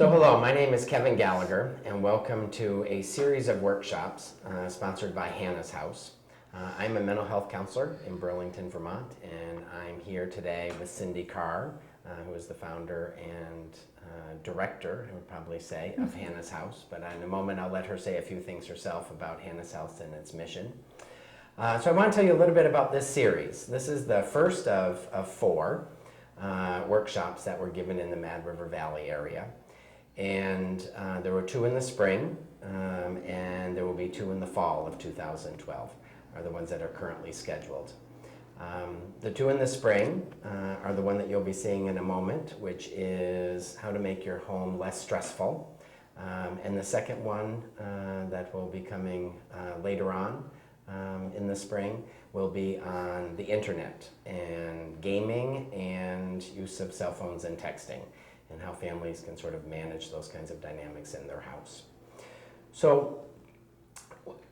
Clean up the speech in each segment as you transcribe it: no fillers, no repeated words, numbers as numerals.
So hello, my name is Kevin Gallagher, and welcome to a series of workshops sponsored by Hannah's House. I'm a mental health counselor in Burlington, Vermont, and I'm here today with Cindy Carr, who is the founder and director, I would probably say, of Hannah's House. But in a moment, I'll let her say a few things herself about Hannah's House and its mission. So I want to tell you a little bit about this series. This is the first of four workshops that were given in the Mad River Valley area. And there were two in the spring, and there will be two in the fall of 2012, are the ones that are currently scheduled. The two in the spring are the one that you'll be seeing in a moment, which is how to make your home less stressful. And the second one that will be coming later on in the spring will be on the internet and gaming and use of cell phones and texting, and how families can sort of manage those kinds of dynamics in their house. So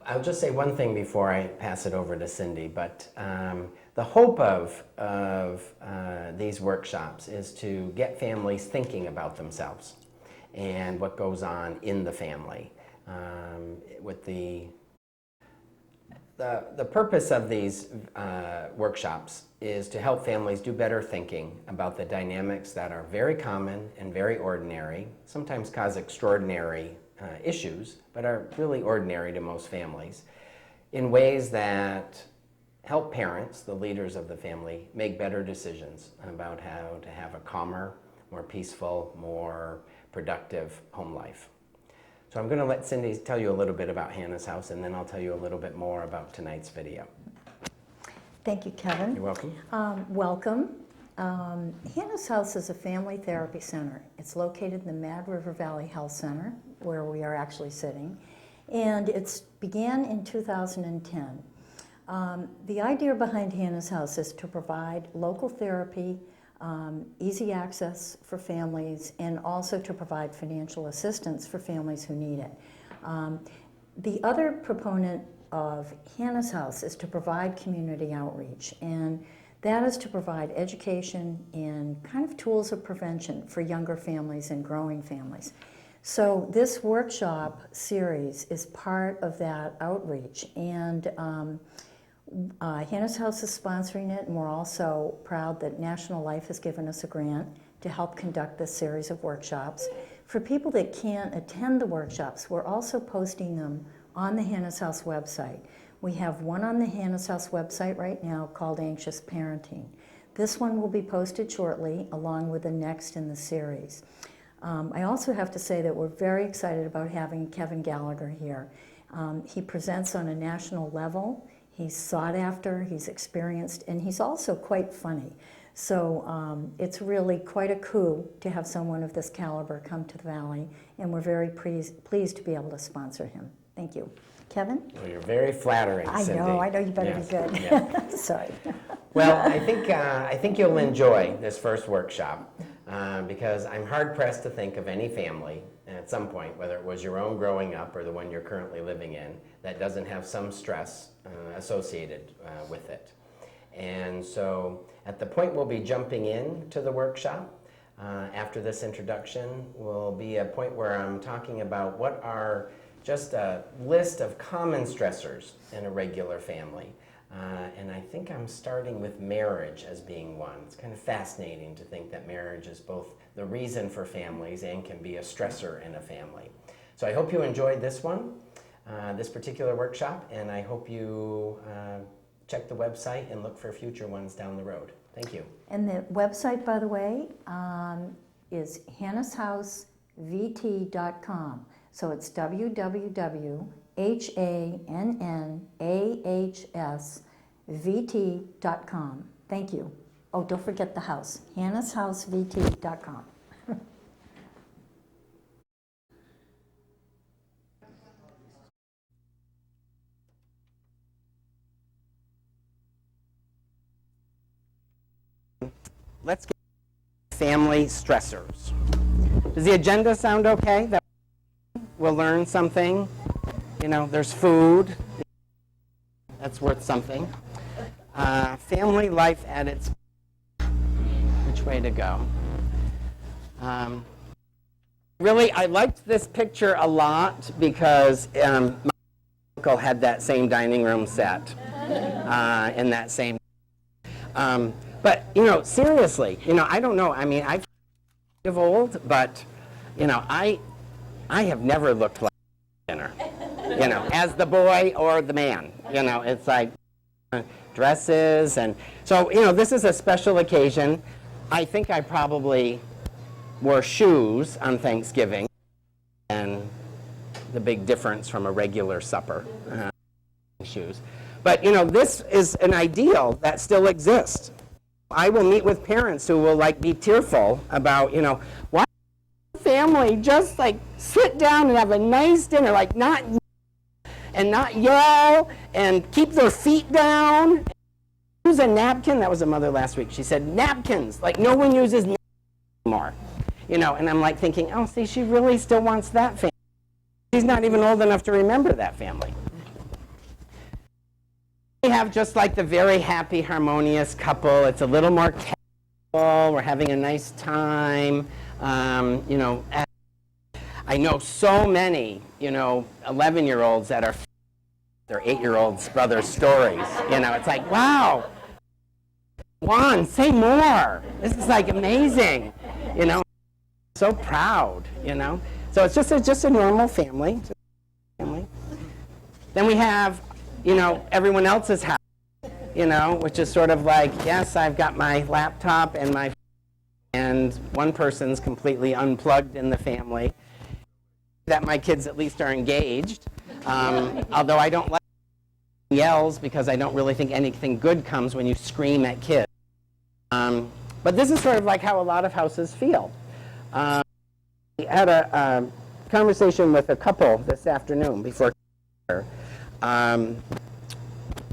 I'll just say one thing before I pass it over to Cindy, but the hope of these workshops is to get families thinking about themselves and what goes on in the family. With the purpose of these workshops is to help families do better thinking about the dynamics that are very common and very ordinary, sometimes cause extraordinary issues, but are really ordinary to most families, in ways that help parents, the leaders of the family, make better decisions about how to have a calmer, more peaceful, more productive home life. So I'm going to let Cindy tell you a little bit about Hannah's House, and then I'll tell you a little bit more about tonight's video. Thank you, Kevin. You're welcome. Welcome. Hannah's House is a family therapy center. It's located in the Mad River Valley Health Center, where we are actually sitting, and it began in 2010. The idea behind Hannah's House is to provide local therapy, easy access for families, and also to provide financial assistance for families who need it. The other proponent of Hannah's House is to provide community outreach, and that is to provide education and kind of tools of prevention for younger families and growing families. So this workshop series is part of that outreach, and Hannah's House is sponsoring it, and we're also proud that National Life has given us a grant to help conduct this series of workshops. For people that can't attend the workshops, we're also posting them on the Hannah's House website. We have one on the Hannah's House website right now called Anxious Parenting. This one will be posted shortly, along with the next in the series. I also have to say that we're very excited about having Kevin Gallagher here. He presents on a national level. He's sought after, he's experienced, and he's also quite funny. So it's really quite a coup to have someone of this caliber come to the Valley, and we're very pleased to be able to sponsor him. Thank you. Kevin? Well, you're very flattering, Cindy. I know you better Yes. be good. Yeah. Sorry. Well, I think you'll enjoy this first workshop because I'm hard-pressed to think of any family at some point, whether it was your own growing up or the one you're currently living in, that doesn't have some stress associated with it. And so at the point we'll be jumping in to the workshop, after this introduction, will be a point where I'm talking about what are just a list of common stressors in a regular family. And I think I'm starting with marriage as being one. It's kind of fascinating to think that marriage is both the reason for families and can be a stressor in a family. So I hope you enjoyed this one, this particular workshop, and I hope you check the website and look for future ones down the road. Thank you. And the website, by the way, is hannahshousevt.com. So it's www.hannahsvt.com. Thank you. Oh, don't forget the house, hannahshousevt.com. Let's get family stressors. Does the agenda sound okay? That we'll learn something. You know, there's food. That's worth something. Family life at its which way to go. Really, I liked this picture a lot because my uncle had that same dining room set in that same. But seriously, I don't know. I mean, I'm of old, but I have never looked like dinner. As the boy or the man. It's like dresses, and so this is a special occasion. I think I probably wore shoes on Thanksgiving, and the big difference from a regular supper, shoes. But this is an ideal that still exists. I will meet with parents who will be tearful about why family just sit down and have a nice dinner, not yell and keep their feet down. Use a napkin. That was a mother last week. She said napkins. No one uses napkins anymore. And I'm thinking, oh, see, she really still wants that family. She's not even old enough to remember that family. We have just the very happy, harmonious couple. It's a little more casual. We're having a nice time. I know so many, 11-year-olds that are their 8-year-old's brother's stories. It's wow. Juan, say more. This is amazing. So proud. So it's just a normal family. Then we have, everyone else's house, which is sort of yes, I've got my laptop and one person's completely unplugged in the family. That my kids at least are engaged, although I don't like yells because I don't really think anything good comes when you scream at kids. But this is sort of how a lot of houses feel. I had a conversation with a couple this afternoon before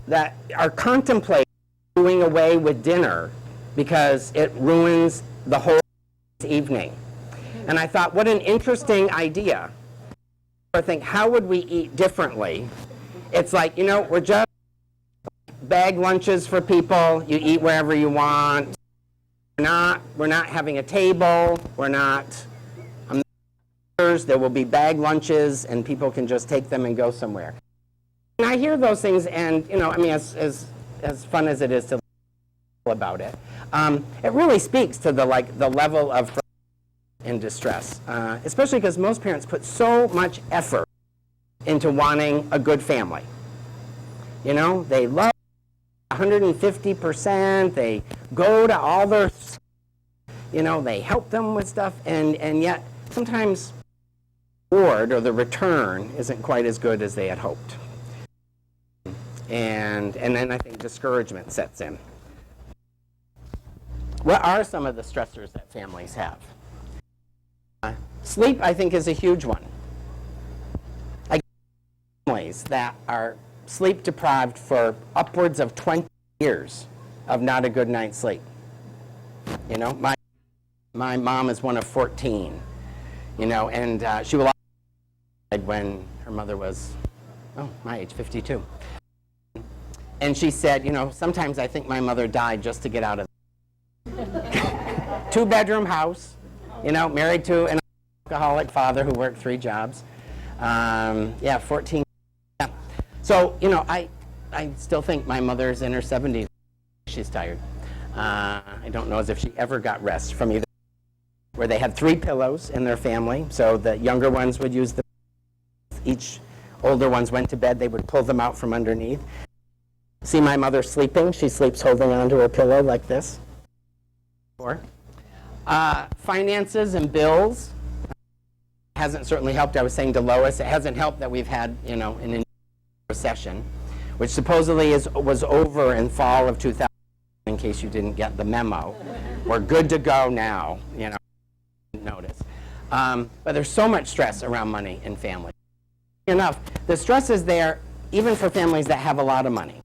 that are contemplating doing away with dinner because it ruins the whole evening. And I thought, what an interesting idea. I think, how would we eat differently? It's we're just bag lunches for people. You eat wherever you want. We're not having a table. We're not. There will be bag lunches, and people can just take them and go somewhere. And I hear those things, and as fun as it is to about it, it really speaks to the level of in distress, especially because most parents put so much effort into wanting a good family. They love 150%. They go to all their, they help them with stuff, and yet sometimes the reward or the return isn't quite as good as they had hoped. And then I think discouragement sets in. What are some of the stressors that families have? Sleep, I think, is a huge one. Families that are sleep deprived for upwards of 20 years of not a good night's sleep. My mom is one of 14, and she will died when her mother was, my age, 52. And she said, sometimes I think my mother died just to get out of the 2-bedroom house, married to an alcoholic father who worked 3 jobs. 14. Yeah. So, I still think my mother's in her 70s. She's tired. I don't know as if she ever got rest from either, where they had 3 pillows in their family. So the younger ones would use each older ones went to bed, they would pull them out from underneath. See my mother sleeping? She sleeps holding onto her pillow like this. Finances and bills hasn't certainly helped. I was saying to Lois, it hasn't helped that we've had, an recession, which supposedly was over in fall of 2000, in case you didn't get the memo. We're good to go now, notice. But there's so much stress around money in families. Enough, the stress is there even for families that have a lot of money.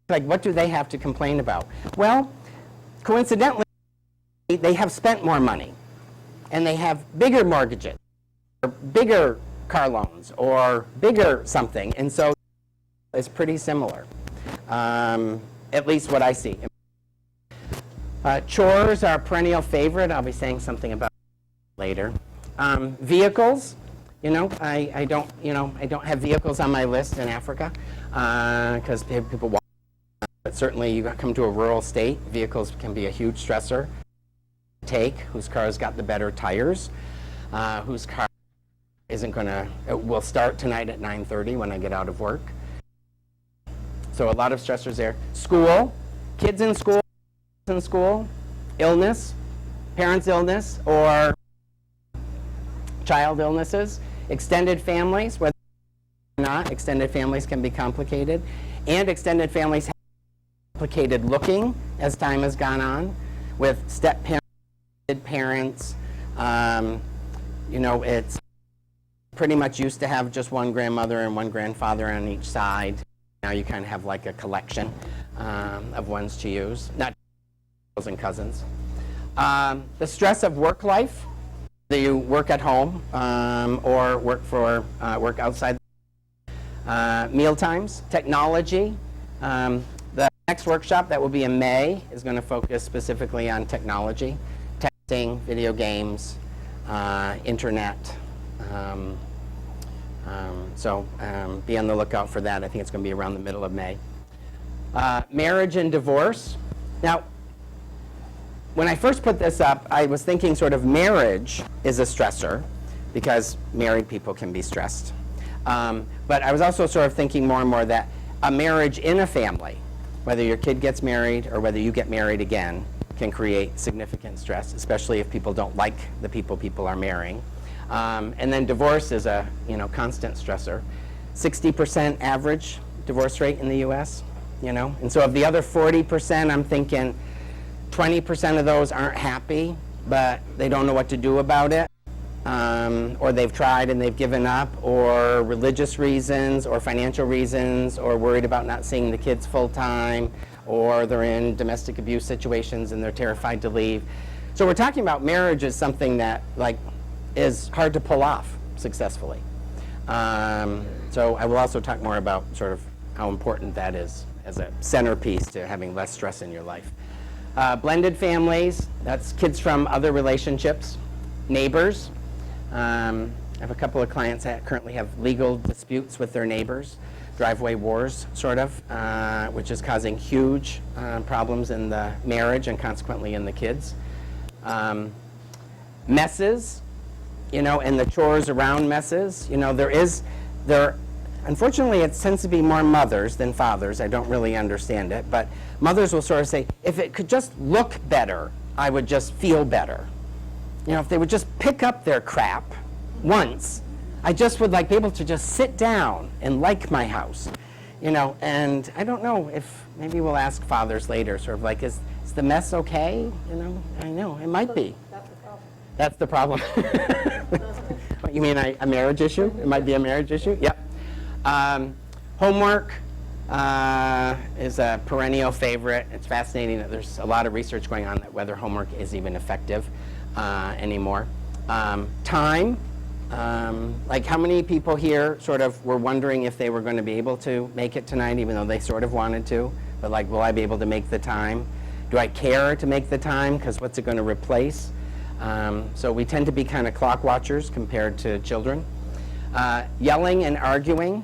What do they have to complain about? Well, coincidentally, they have spent more money, and they have bigger mortgages, or bigger car loans, or bigger something, and so it's pretty similar, at least what I see. Chores are a perennial favorite. I'll be saying something about it later. Vehicles, I don't have vehicles on my list in Africa because people walk. But certainly, you come to a rural state, vehicles can be a huge stressor. Whose car's got the better tires, whose car will start tonight at 9:30 when I get out of work. So a lot of stressors there. School, kids in school, illness, parents' illness, or child illnesses, extended families, whether or not, extended families can be complicated, and extended families have complicated looking as time has gone on, with step-parents, parents, it's pretty much used to have just one grandmother and one grandfather on each side. Now you kind of have like a collection of ones to use, not and cousins. The stress of work life, whether you work at home or work outside. Meal times, technology. The next workshop that will be in May is going to focus specifically on technology, texting, video games, internet. So be on the lookout for that. I think it's going to be around the middle of May. Marriage and divorce. Now, when I first put this up, I was thinking sort of marriage is a stressor because married people can be stressed. But I was also sort of thinking more and more that a marriage in a family, whether your kid gets married or whether you get married again, can create significant stress, especially if people don't like the people are marrying. And then divorce is a constant stressor. 60% average divorce rate in the U.S., And so of the other 40%, I'm thinking 20% of those aren't happy, but they don't know what to do about it. Or they've tried and they've given up, or religious reasons, or financial reasons, or worried about not seeing the kids full time, or they're in domestic abuse situations and they're terrified to leave. So we're talking about marriage as something that is hard to pull off successfully. So I will also talk more about sort of how important that is as a centerpiece to having less stress in your life. Blended families, that's kids from other relationships. Neighbors. I have a couple of clients that currently have legal disputes with their neighbors, driveway wars, sort of, which is causing huge problems in the marriage and consequently in the kids. Messes, and the chores around messes. Unfortunately, it tends to be more mothers than fathers. I don't really understand it, but mothers will sort of say, if it could just look better, I would just feel better. If they would just pick up their crap once, I just would be able to just sit down and like my house, and I don't know if, maybe we'll ask fathers later, sort of is the mess okay? I know, it might be. That's the problem. What, you mean a marriage issue? It might be a marriage issue? Yep. Homework is a perennial favorite. It's fascinating that there's a lot of research going on that whether homework is even effective anymore. Time, how many people here sort of were wondering if they were going to be able to make it tonight, even though they sort of wanted to, but will I be able to make the time? Do I care to make the time, because what's it going to replace? So we tend to be kind of clock watchers compared to children. Yelling and arguing.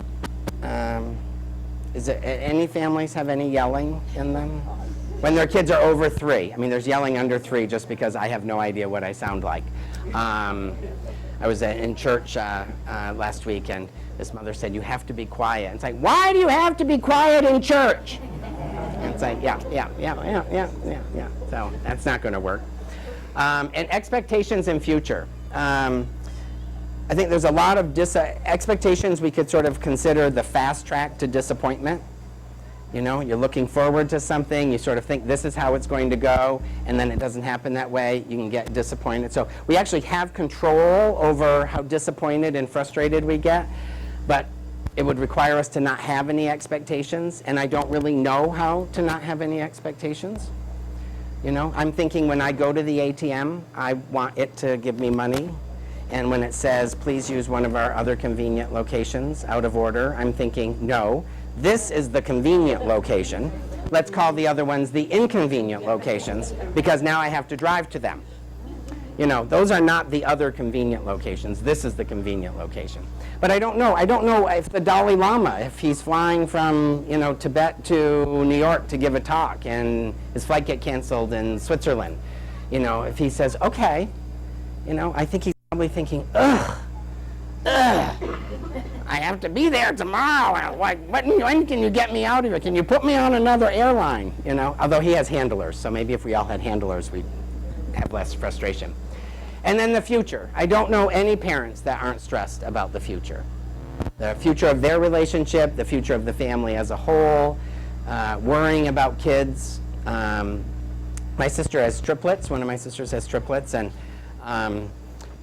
Any families have any yelling in them? When their kids are over 3. I mean, there's yelling under 3 just because I have no idea what I sound like. I was in church last week, and this mother said, "You have to be quiet." It's why do you have to be quiet in church? And it's yeah. So that's not going to work. And expectations in future. I think there's a lot of expectations we could sort of consider the fast track to disappointment. You're looking forward to something, you sort of think this is how it's going to go, and then it doesn't happen that way, you can get disappointed. So we actually have control over how disappointed and frustrated we get, but it would require us to not have any expectations, and I don't really know how to not have any expectations. I'm thinking when I go to the ATM, I want it to give me money. And when it says, please use one of our other convenient locations out of order, I'm thinking, no, this is the convenient location. Let's call the other ones the inconvenient locations, because now I have to drive to them. You know, those are not the other convenient locations. This is the convenient location. But I don't know. I don't know if the Dalai Lama, if he's flying from, you know, Tibet to New York to give a talk and his flight get canceled in Switzerland, you know, if he says, okay, you know, I think he's probably thinking, ugh, I have to be there tomorrow. When can you get me out of here? Can you put me on another airline? You know, although he has handlers, so maybe if we all had handlers, we'd have less frustration. And then the future. I don't know any parents that aren't stressed about the future. The future of their relationship, the future of the family as a whole, worrying about kids. My sister has triplets. One of my sisters has triplets, and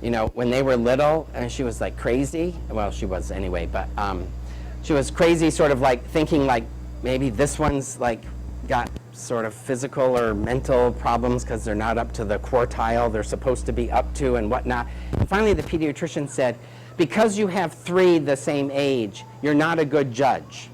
you know, when they were little, she was like crazy. Well, she was anyway, but she was crazy, sort of like thinking like maybe this one's like got sort of physical or mental problems because they're not up to the quartile they're supposed to be up to and whatnot. And finally, the pediatrician said, because you have 3 the same age, you're not a good judge.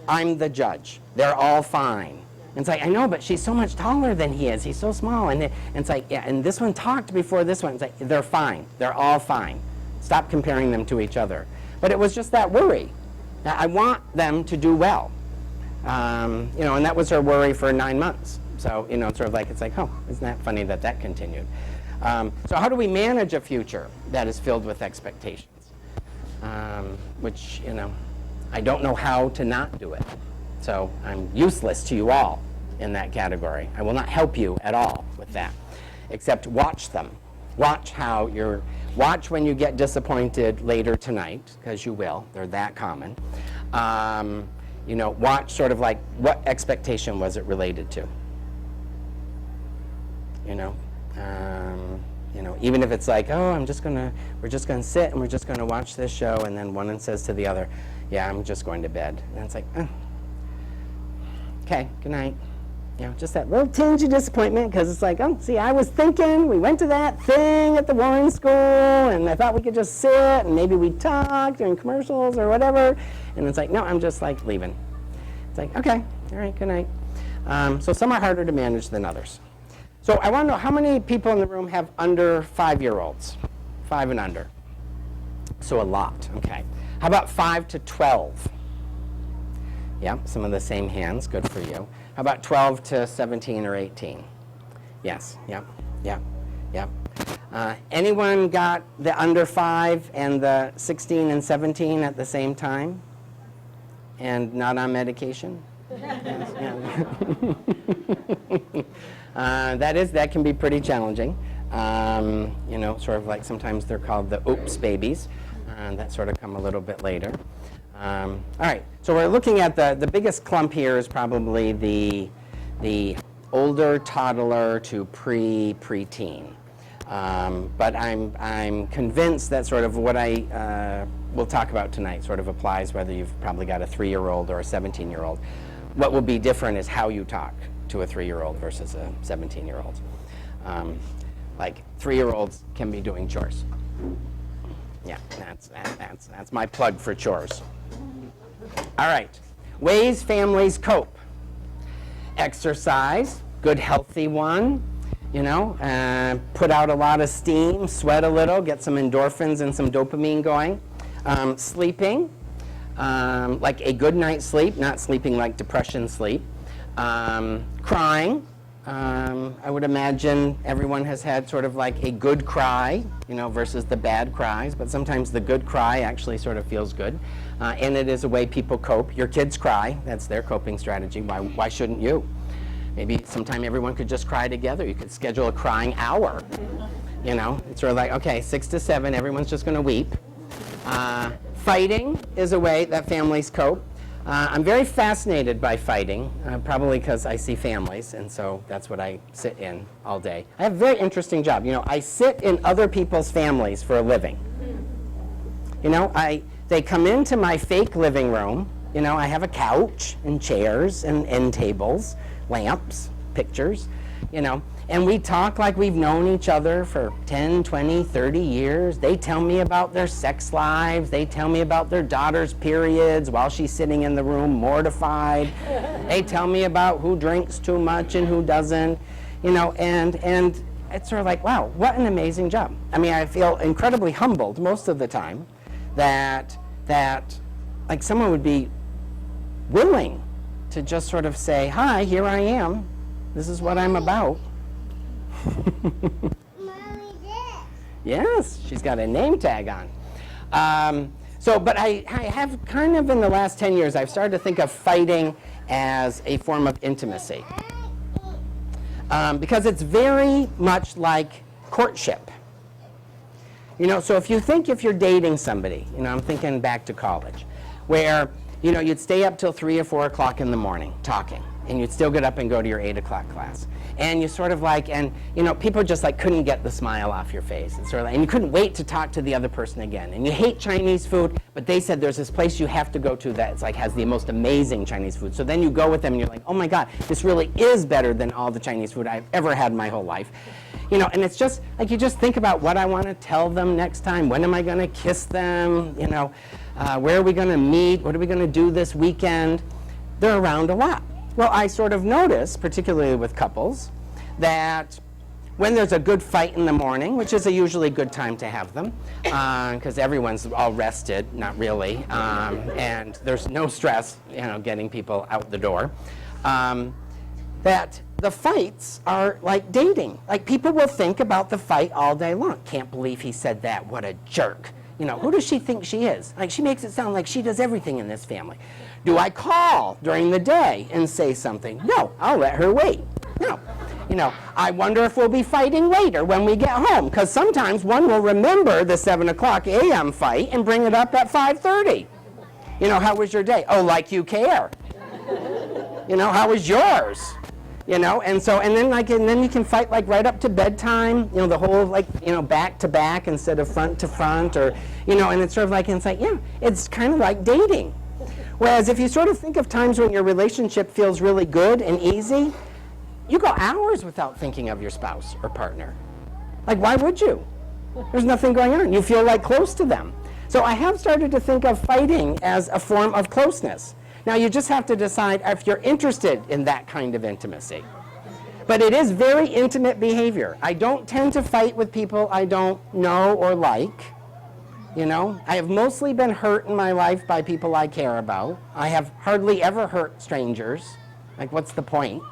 I'm the judge. They're all fine. And it's like, I know, but she's so much taller than he is. He's so small. And it's like, yeah, and this one talked before this one. It's like, they're fine. They're all fine. Stop comparing them to each other. But it was just that worry. Now, I want them to do well. You know, and that was her worry for 9 months. So, you know, it's sort of like, it's like, oh, isn't that funny that that continued? So how do we manage a future that is filled with expectations? Which, you know, I don't know how to not do it. So I'm useless to you all in that category. I will not help you at all with that, except watch them. Watch watch when you get disappointed later tonight, because you will. They're that common. You know, watch sort of like what expectation was it related to? You know, even if it's like, oh, we're just gonna sit and we're just gonna watch this show, and then one says to the other, yeah, I'm just going to bed. And it's like, okay, good night. You know, just that little tinge of disappointment, because it's like, oh, see, I was thinking, we went to that thing at the Warren School, and I thought we could just sit, and maybe we'd talk during commercials or whatever. And it's like, no, I'm just like leaving. It's like, okay, all right, good night. So some are harder to manage than others. So I want to know how many people in the room have under 5-year-olds, 5 and under. So a lot, okay. How about 5 to 12? Yeah, some of the same hands, good for you. How about 12 to 17 or 18? Yes, yep. Anyone got the under 5 and the 16 and 17 at the same time? And not on medication? Yes, yeah. That can be pretty challenging. You know, sort of like sometimes they're called the oops babies. That sort of come a little bit later. All right, so we're looking at the biggest clump here is probably the older toddler to preteen. But I'm convinced that sort of what I will talk about tonight sort of applies whether you've probably got a 3-year-old or a 17-year-old. What will be different is how you talk to a 3-year-old versus a 17-year-old. Like 3-year-olds can be doing chores. Yeah, that's my plug for chores. All right, ways families cope. Exercise, good healthy one. You know, put out a lot of steam, sweat a little, get some endorphins and some dopamine going. Sleeping, like a good night's sleep, not sleeping like depression sleep. Crying, I would imagine everyone has had sort of like a good cry, you know, versus the bad cries, but sometimes the good cry actually sort of feels good. And it is a way people cope. Your kids cry, that's their coping strategy. Why shouldn't you? Maybe sometime everyone could just cry together. You could schedule a crying hour. You know, it's sort of like, okay, 6 to 7, everyone's just going to weep. Fighting is a way that families cope. I'm very fascinated by fighting, probably because I see families, and so that's what I sit in all day. I have a very interesting job. You know, I sit in other people's families for a living. You know, they come into my fake living room. You know, I have a couch and chairs and end tables, lamps, pictures, you know, and we talk like we've known each other for 10, 20, 30 years. They tell me about their sex lives. They tell me about their daughter's periods while she's sitting in the room mortified. They tell me about who drinks too much and who doesn't, you know, and it's sort of like, wow, what an amazing job. I mean, I feel incredibly humbled most of the time that like someone would be willing to just sort of say, hi, here I am. This is what I'm about. Mommy, this. Yes, she's got a name tag on. But I have kind of in the last 10 years, I've started to think of fighting as a form of intimacy. Because it's very much like courtship. You know, so if you're dating somebody, you know, I'm thinking back to college, where, you know, you'd stay up till 3 or 4 o'clock in the morning talking, and you'd still get up and go to your 8 o'clock class. And you sort of like, and you know, people just like couldn't get the smile off your face. And sort of like, and you couldn't wait to talk to the other person again. And you hate Chinese food, but they said there's this place you have to go to that it's like has the most amazing Chinese food. So then you go with them and you're like, oh my God, this really is better than all the Chinese food I've ever had in my whole life. You know, and it's just like you just think about what I want to tell them next time. When am I going to kiss them? You know, where are we going to meet? What are we going to do this weekend? They're around a lot. Well, I sort of notice, particularly with couples, that when there's a good fight in the morning, which is a usually good time to have them, because everyone's all rested, not really, and there's no stress, you know, getting people out the door, that the fights are like dating. Like people will think about the fight all day long. Can't believe he said that. What a jerk. You know, who does she think she is? Like she makes it sound like she does everything in this family. Do I call during the day and say something? No, I'll let her wait. No. You know, I wonder if we'll be fighting later when we get home, because sometimes one will remember the 7 o'clock a.m. fight and bring it up at 5:30. You know, how was your day? Oh, like you care. You know, how was yours? You know, and then you can fight like right up to bedtime, you know, the whole like, you know, back to back instead of front to front, or, you know, and it's sort of like, it's like, yeah, it's kind of like dating. Whereas if you sort of think of times when your relationship feels really good and easy, you go hours without thinking of your spouse or partner. Like, why would you? There's nothing going on. You feel like close to them. So I have started to think of fighting as a form of closeness. Now, you just have to decide if you're interested in that kind of intimacy. But it is very intimate behavior. I don't tend to fight with people I don't know or like. You know, I have mostly been hurt in my life by people I care about. I have hardly ever hurt strangers. Like, what's the point?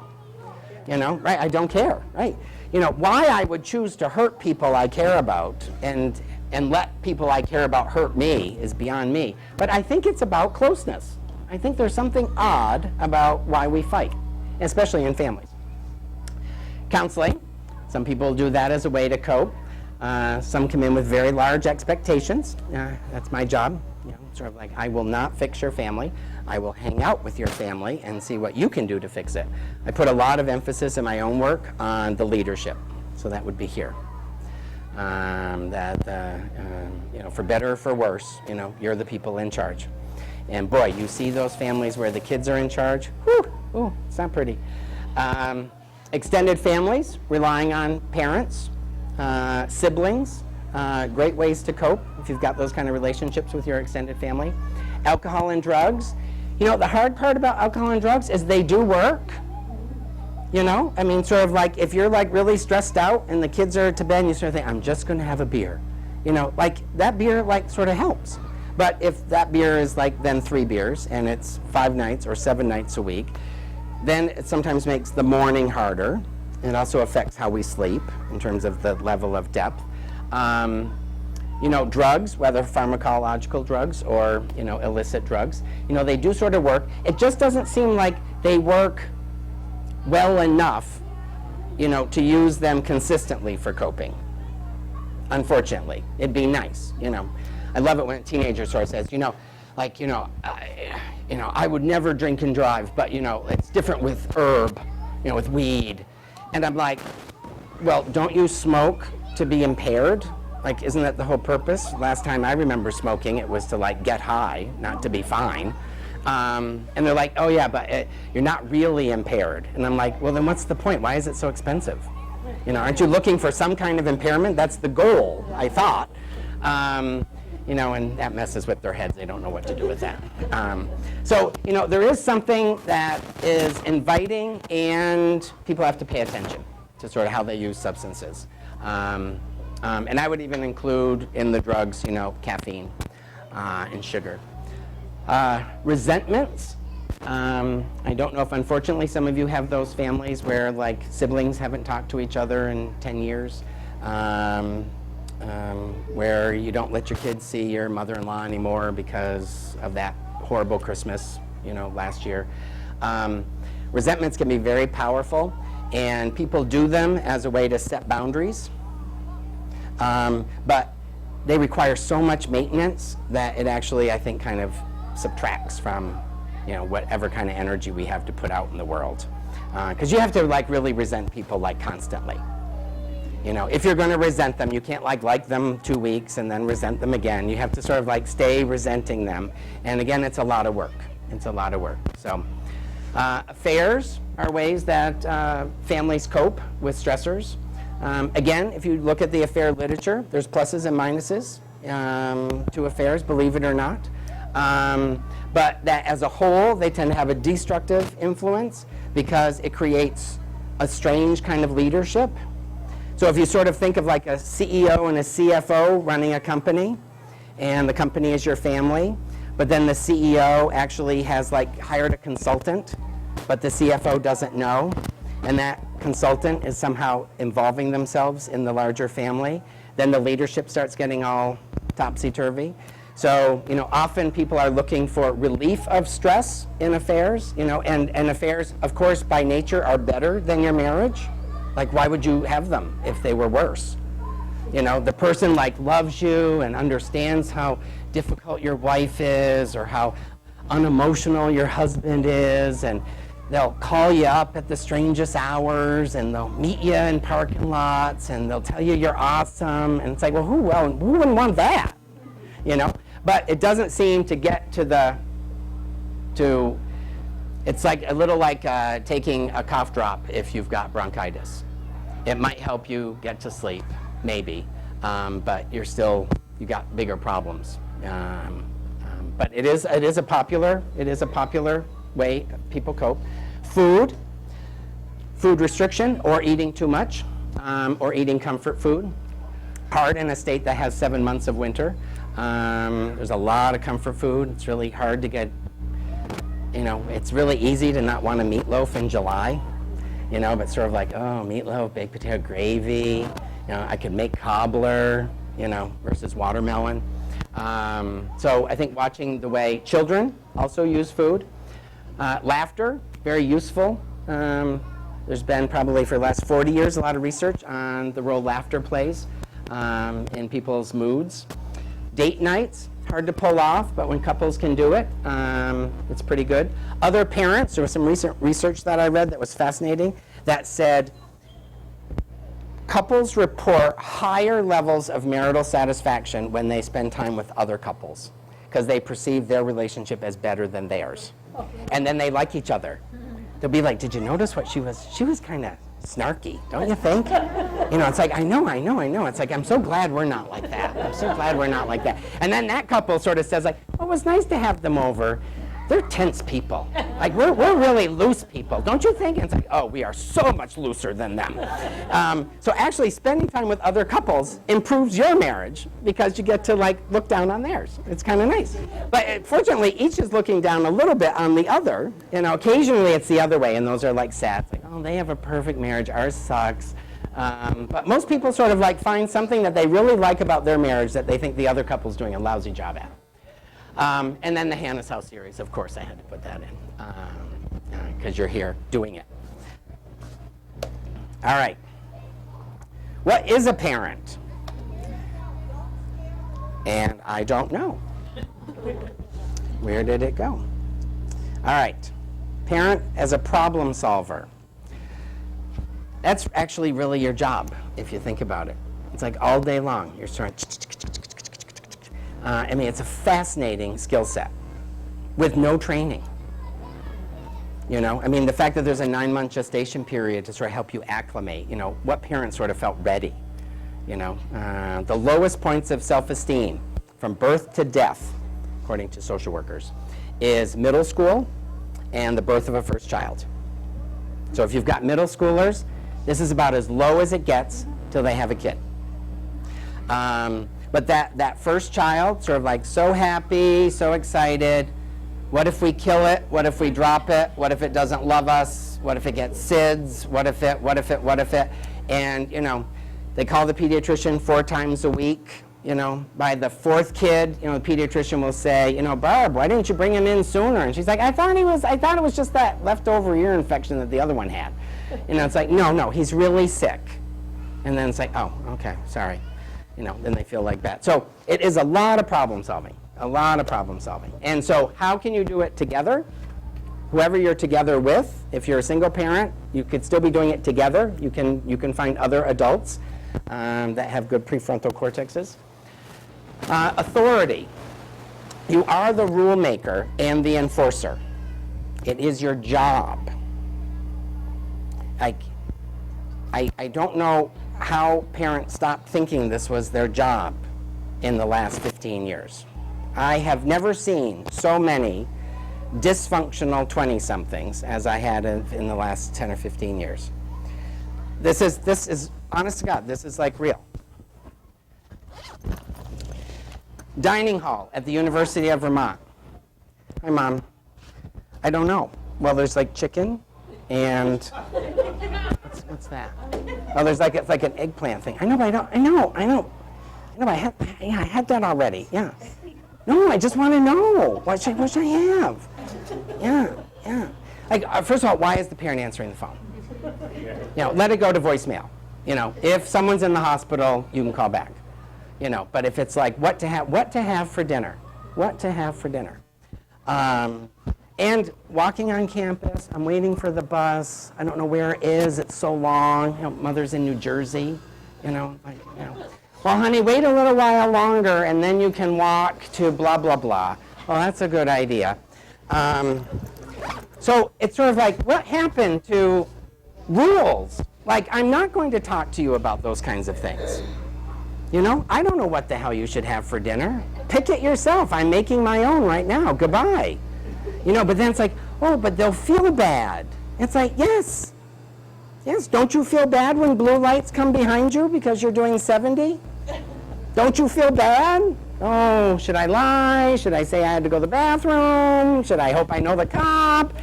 You know, right? I don't care, right? You know, why I would choose to hurt people I care about and let people I care about hurt me is beyond me. But I think it's about closeness. I think there's something odd about why we fight, especially in families. Counseling, some people do that as a way to cope. Some come in with very large expectations. That's my job. You know, sort of like, I will not fix your family. I will hang out with your family and see what you can do to fix it. I put a lot of emphasis in my own work on the leadership. So that would be here. You know, for better or for worse, you know, you're the people in charge. And boy, you see those families where the kids are in charge. Whew, ooh, it's not pretty. Extended families, relying on parents, siblings, great ways to cope if you've got those kind of relationships with your extended family. Alcohol and drugs. You know, the hard part about alcohol and drugs is they do work. You know, I mean, sort of like if you're like really stressed out and the kids are to bed and you sort of think, I'm just going to have a beer. You know, like that beer like sort of helps. But if that beer is like then 3 beers and it's 5 nights or 7 nights a week, then it sometimes makes the morning harder. It also affects how we sleep in terms of the level of depth. You know, drugs, whether pharmacological drugs or, you know, illicit drugs, you know, they do sort of work. It just doesn't seem like they work well enough, you know, to use them consistently for coping. Unfortunately, it'd be nice, you know. I love it when a teenager sort of says, you know, like, I would never drink and drive, but, you know, it's different with herb, you know, with weed. And I'm like, well, don't you smoke to be impaired? Like, isn't that the whole purpose? Last time I remember smoking, it was to, like, get high, not to be fine. And they're like, oh, yeah, but you're not really impaired. And I'm like, well, then what's the point? Why is it so expensive? You know, aren't you looking for some kind of impairment? That's the goal, I thought. You know, and that messes with their heads. They don't know what to do with that. So, you know, there is something that is inviting and people have to pay attention. to sort of how they use substances. And I would even include in the drugs, caffeine and sugar. Resentments. I don't know if, unfortunately, some of you have those families where, like, siblings haven't talked to each other in 10 years, where you don't let your kids see your mother-in-law anymore because of that horrible Christmas, last year. Resentments can be very powerful, and people do them as a way to set boundaries, but they require so much maintenance that it actually, I think, kind of subtracts from whatever kind of energy we have to put out in the world. Because you have to really resent people constantly. If you're going to resent them, you can't like them 2 weeks and then resent them again. You have to sort of stay resenting them. And again, it's a lot of work. It's a lot of work. So affairs are ways that families cope with stressors. Again, if you look at the affair literature, there's pluses and minuses to affairs, believe it or not. But that as a whole, they tend to have a destructive influence because it creates a strange kind of leadership. So if you sort of think of like a CEO and a CFO running a company, and the company is your family, but then the CEO actually has hired a consultant, but the CFO doesn't know, and that consultant is somehow involving themselves in the larger family, then the leadership starts getting all topsy-turvy. So, often people are looking for relief of stress in affairs, and affairs, of course, by nature are better than your marriage. Why would you have them if they were worse? The person loves you and understands how difficult your wife is or how unemotional your husband is, and they'll call you up at the strangest hours, and they'll meet you in parking lots, and they'll tell you you're awesome, and it's like, well, who wouldn't want that? But it doesn't seem to get it's a little like taking a cough drop if you've got bronchitis. It might help you get to sleep, maybe, but you got bigger problems. But it is a popular way people cope. Food restriction or eating too much, or eating comfort food. Hard in a state that has 7 months of winter. There's a lot of comfort food. It's really hard to get, it's really easy to not want a meatloaf in July, but sort of meatloaf, baked potato gravy, I could make cobbler, versus watermelon. So I think watching the way children also use food. Laughter, very useful. There's been probably for the last 40 years a lot of research on the role laughter plays in people's moods. Date nights, hard to pull off, but when couples can do it, it's pretty good. Other parents, there was some recent research that I read that was fascinating that said couples report higher levels of marital satisfaction when they spend time with other couples because they perceive their relationship as better than theirs. And then they like each other. They'll be like, did you notice what she was kind of snarky, don't you think? It's like, I know. It's like, I'm so glad we're not like that. I'm so glad we're not like that. And then that couple sort of says well, it was nice to have them over. They're tense people. We're really loose people, don't you think? And it's like, oh, we are so much looser than them. So actually spending time with other couples improves your marriage because you get to look down on theirs. It's kind of nice. But fortunately, each is looking down a little bit on the other. Occasionally it's the other way, and those are sad. It's oh, they have a perfect marriage, ours sucks. But most people sort of find something that they really like about their marriage that they think the other couple's doing a lousy job at. And then the Hannah's House series, of course, I had to put that in because you're here doing it. All right. What is a parent? And I don't know. Where did it go? All right. Parent as a problem solver. That's actually really your job, if you think about it. It's all day long. You're trying. It's a fascinating skill set with no training. The fact that there's a 9-month gestation period to sort of help you acclimate. What parent sort of felt ready? The lowest points of self-esteem from birth to death, according to social workers, is middle school and the birth of a first child. So if you've got middle schoolers, This is about as low as it gets till they have a kid. But that first child, sort of like so happy, so excited. What if we kill it? What if we drop it? What if it doesn't love us? What if it gets SIDS? What if it? And, they call the pediatrician 4 times a week. By the 4th kid, the pediatrician will say, Barb, why didn't you bring him in sooner? And she's like, I thought it was just that leftover ear infection that the other one had. It's like, no, he's really sick. And then it's like, oh, okay, sorry. Then they feel like that. So it is a lot of problem solving, And so how can you do it together? Whoever you're together with, if you're a single parent, you could still be doing it together. You can find other adults that have good prefrontal cortexes. Authority. You are the rule maker and the enforcer. It is your job. I don't know how parents stopped thinking this was their job in the last 15 years. I have never seen so many dysfunctional 20-somethings as I had in the last 10 or 15 years. This is, honest to God, this is like real. Dining hall at the University of Vermont. Hi, Mom. I don't know. Well, there's like chicken and what's that? Oh, it's like an eggplant thing. I know, but I know. I had that already. Yeah. No, I just want to know. What should I have? Yeah. Like, first of all, why is the parent answering the phone? Let it go to voicemail. If someone's in the hospital, you can call back. But if it's like what to have for dinner, and walking on campus, I'm waiting for the bus. I don't know where it is. It's so long. Mother's in New Jersey. Well, honey, wait a little while longer, and then you can walk to blah blah blah. Well, that's a good idea. So it's sort of like, what happened to rules? Like, I'm not going to talk to you about those kinds of things. I don't know what the hell you should have for dinner. Pick it yourself. I'm making my own right now. Goodbye. But then it's like, oh, but they'll feel bad. It's like, yes. Don't you feel bad when blue lights come behind you because you're doing 70? Don't you feel bad? Oh, should I lie? Should I say I had to go to the bathroom? Should I hope I know the cop?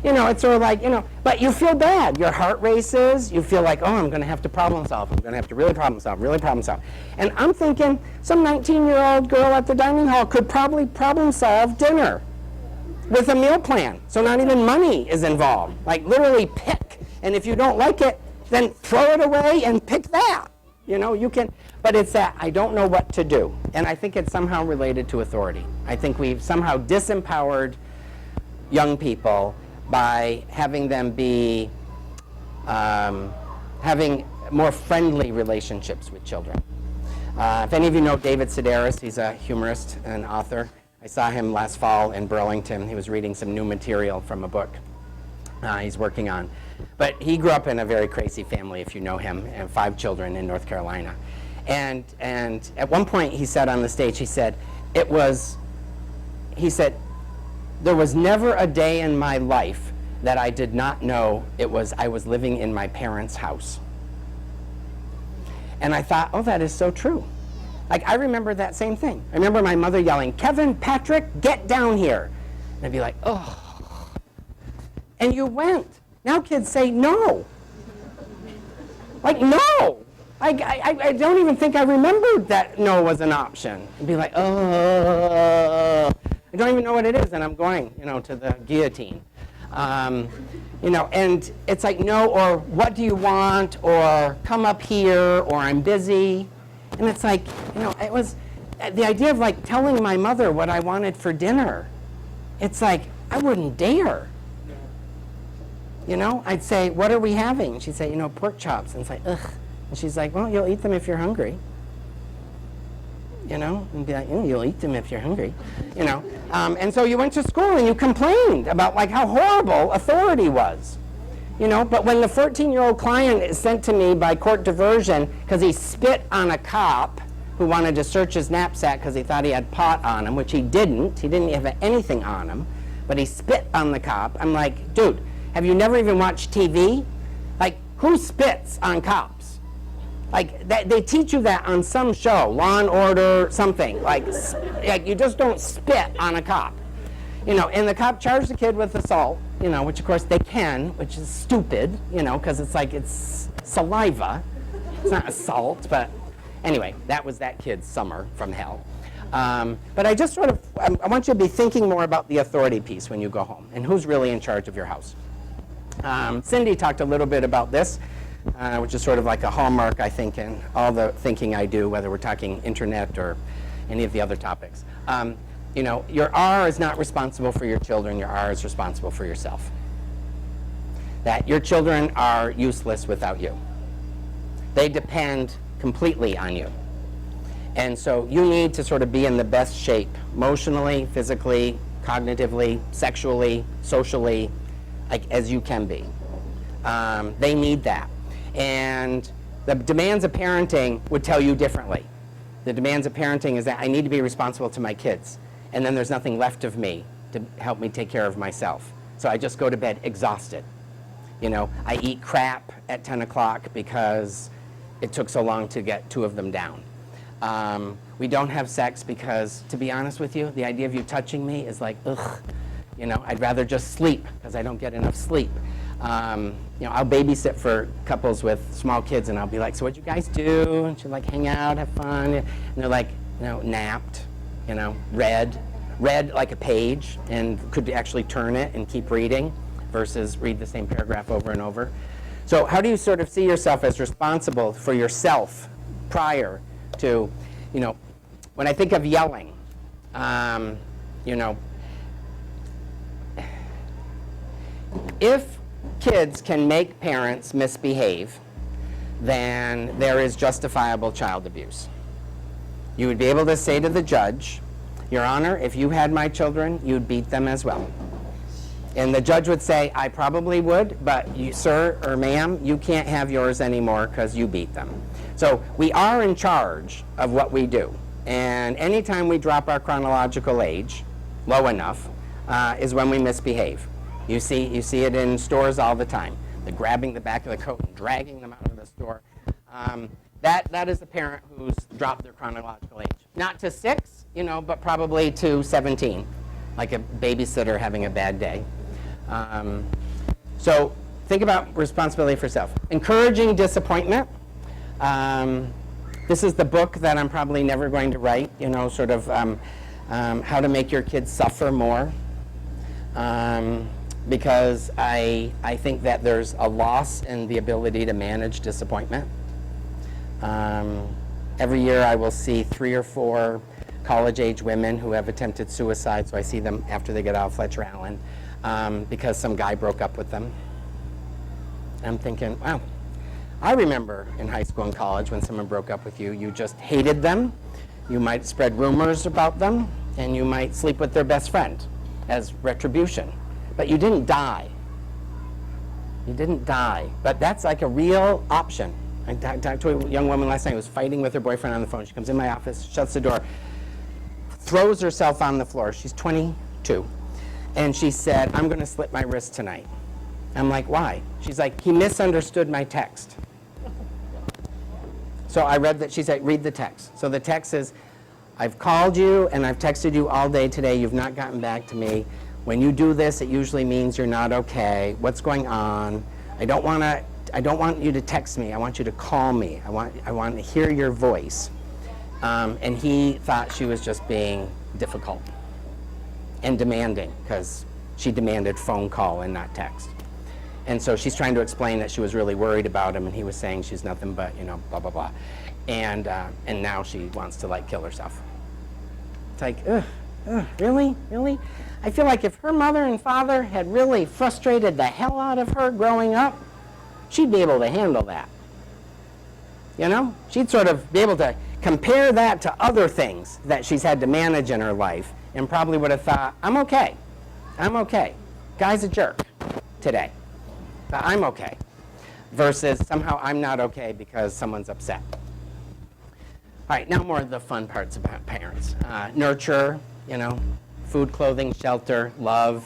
It's sort of like, but you feel bad. Your heart races. You feel like, oh, I'm going to have to problem solve. I'm going to have to really problem solve. And I'm thinking some 19-year-old girl at the dining hall could probably problem solve dinner with a meal plan. So not even money is involved. Like, literally pick. And if you don't like it, then throw it away and pick that. You can. But it's that I don't know what to do. And I think it's somehow related to authority. I think we've somehow disempowered young people by having them be having more friendly relationships with children. If any of you know David Sedaris, he's a humorist and author. I saw him last fall in Burlington. He was reading some new material from a book he's working on. But he grew up in a very crazy family, if you know him, and 5 children in North Carolina. And at one point he said on the stage, he said, there was never a day in my life that I did not know I was living in my parents' house. And I thought, oh, that is so true. Like, I remember that same thing. I remember my mother yelling, Kevin, Patrick, get down here. And I'd be like, oh. And you went. Now kids say no. Like, no. I don't even think I remembered that no was an option. I'd be like, oh. I don't even know what it is, and I'm going, to the guillotine. And it's like, no, or what do you want, or come up here, or I'm busy. And it's like, it was the idea of like telling my mother what I wanted for dinner. It's like, I wouldn't dare. I'd say, what are we having? She'd say, pork chops. And it's like, ugh. And she's like, well, you'll eat them if you're hungry. And be like, you'll eat them if you're hungry, And so you went to school and you complained about like how horrible authority was, But when the 14-year-old client is sent to me by court diversion because he spit on a cop who wanted to search his knapsack because he thought he had pot on him, which he didn't. He didn't have anything on him, but he spit on the cop. I'm like, dude, have you never even watched TV? Like, Who spits on cops? Like, they teach you that on some show, Law and Order, something. Like you just don't spit on a cop. You know, and the cop charged the kid with assault, you know, which of course they can, which is stupid, you know, because it's like it's saliva. It's not assault, but anyway, that was that kid's summer from hell. But I just sort of, I want you to be thinking more about the authority piece when you go home and who's really in charge of your house. Cindy talked a little bit about this, which is sort of like a hallmark, I think, in all the thinking I do, whether we're talking internet or any of the other topics. You know, your R is not responsible for your children, your R is responsible for yourself. That your children are useless without you. They depend completely on you. And so you need to sort of be in the best shape, emotionally, physically, cognitively, sexually, socially, like as you can be. They need that. And the demands of parenting would tell you differently. The demands of parenting is that I need to be responsible to my kids, and then there's nothing left of me to help me take care of myself. So I just go to bed exhausted. You know, I eat crap at 10 o'clock because it took so long to get 2 of them down. We don't have sex because, to be honest with you, the idea of you touching me is like, ugh. You know, I'd rather just sleep because I don't get enough sleep. You know, I'll babysit for couples with small kids, and I'll be like, so what'd you guys do? And she'll like hang out, have fun. And they're like, you know, napped, you know, read like a page and could actually turn it and keep reading versus read the same paragraph over and over. So how do you sort of see yourself as responsible for yourself prior to, you know, when I think of yelling, you know, if kids can make parents misbehave, then there is justifiable child abuse. You would be able to say to the judge, Your Honor, if you had my children, you'd beat them as well. And the judge would say, I probably would, but you, sir or ma'am, you can't have yours anymore because you beat them. So we are in charge of what we do. And anytime we drop our chronological age low enough is when we misbehave. You see it in stores all the time. The grabbing the back of the coat and dragging them out of the store. That is the parent who's dropped their chronological age. Not to 6, you know, but probably to 17, like a babysitter having a bad day. So think about responsibility for self. Encouraging disappointment. This is the book that I'm probably never going to write, you know, sort of how to make your kids suffer more. Because I think that there's a loss in the ability to manage disappointment. Every year I will see 3 or 4 college-age women who have attempted suicide, so I see them after they get out of Fletcher Allen, because some guy broke up with them. I'm thinking, wow, I remember in high school and college when someone broke up with you, you just hated them, you might spread rumors about them, and you might sleep with their best friend as retribution. But you didn't die. You didn't die. But that's like a real option. I talked to a young woman last night who was fighting with her boyfriend on the phone. She comes in my office, shuts the door, throws herself on the floor. She's 22. And she said, I'm going to slit my wrist tonight. I'm like, why? She's like, he misunderstood my text. So I read that. She said, read the text. So the text is, I've called you and I've texted you all day today. You've not gotten back to me. When you do this, it usually means you're not okay. What's going on? I don't want you to text me. I want you to call me. I want to hear your voice. And he thought she was just being difficult and demanding, because she demanded phone call and not text. And so she's trying to explain that she was really worried about him, and he was saying she's nothing but, you know, blah, blah, blah. And now she wants to, like, kill herself. It's like, really? Really? I feel like if her mother and father had really frustrated the hell out of her growing up, she'd be able to handle that. You know? She'd sort of be able to compare that to other things that she's had to manage in her life, and probably would have thought, I'm okay. I'm okay. Guy's a jerk today, but I'm okay. Versus somehow I'm not okay because someone's upset. All right, now more of the fun parts about parents. Nurture, you know, food, clothing, shelter, love.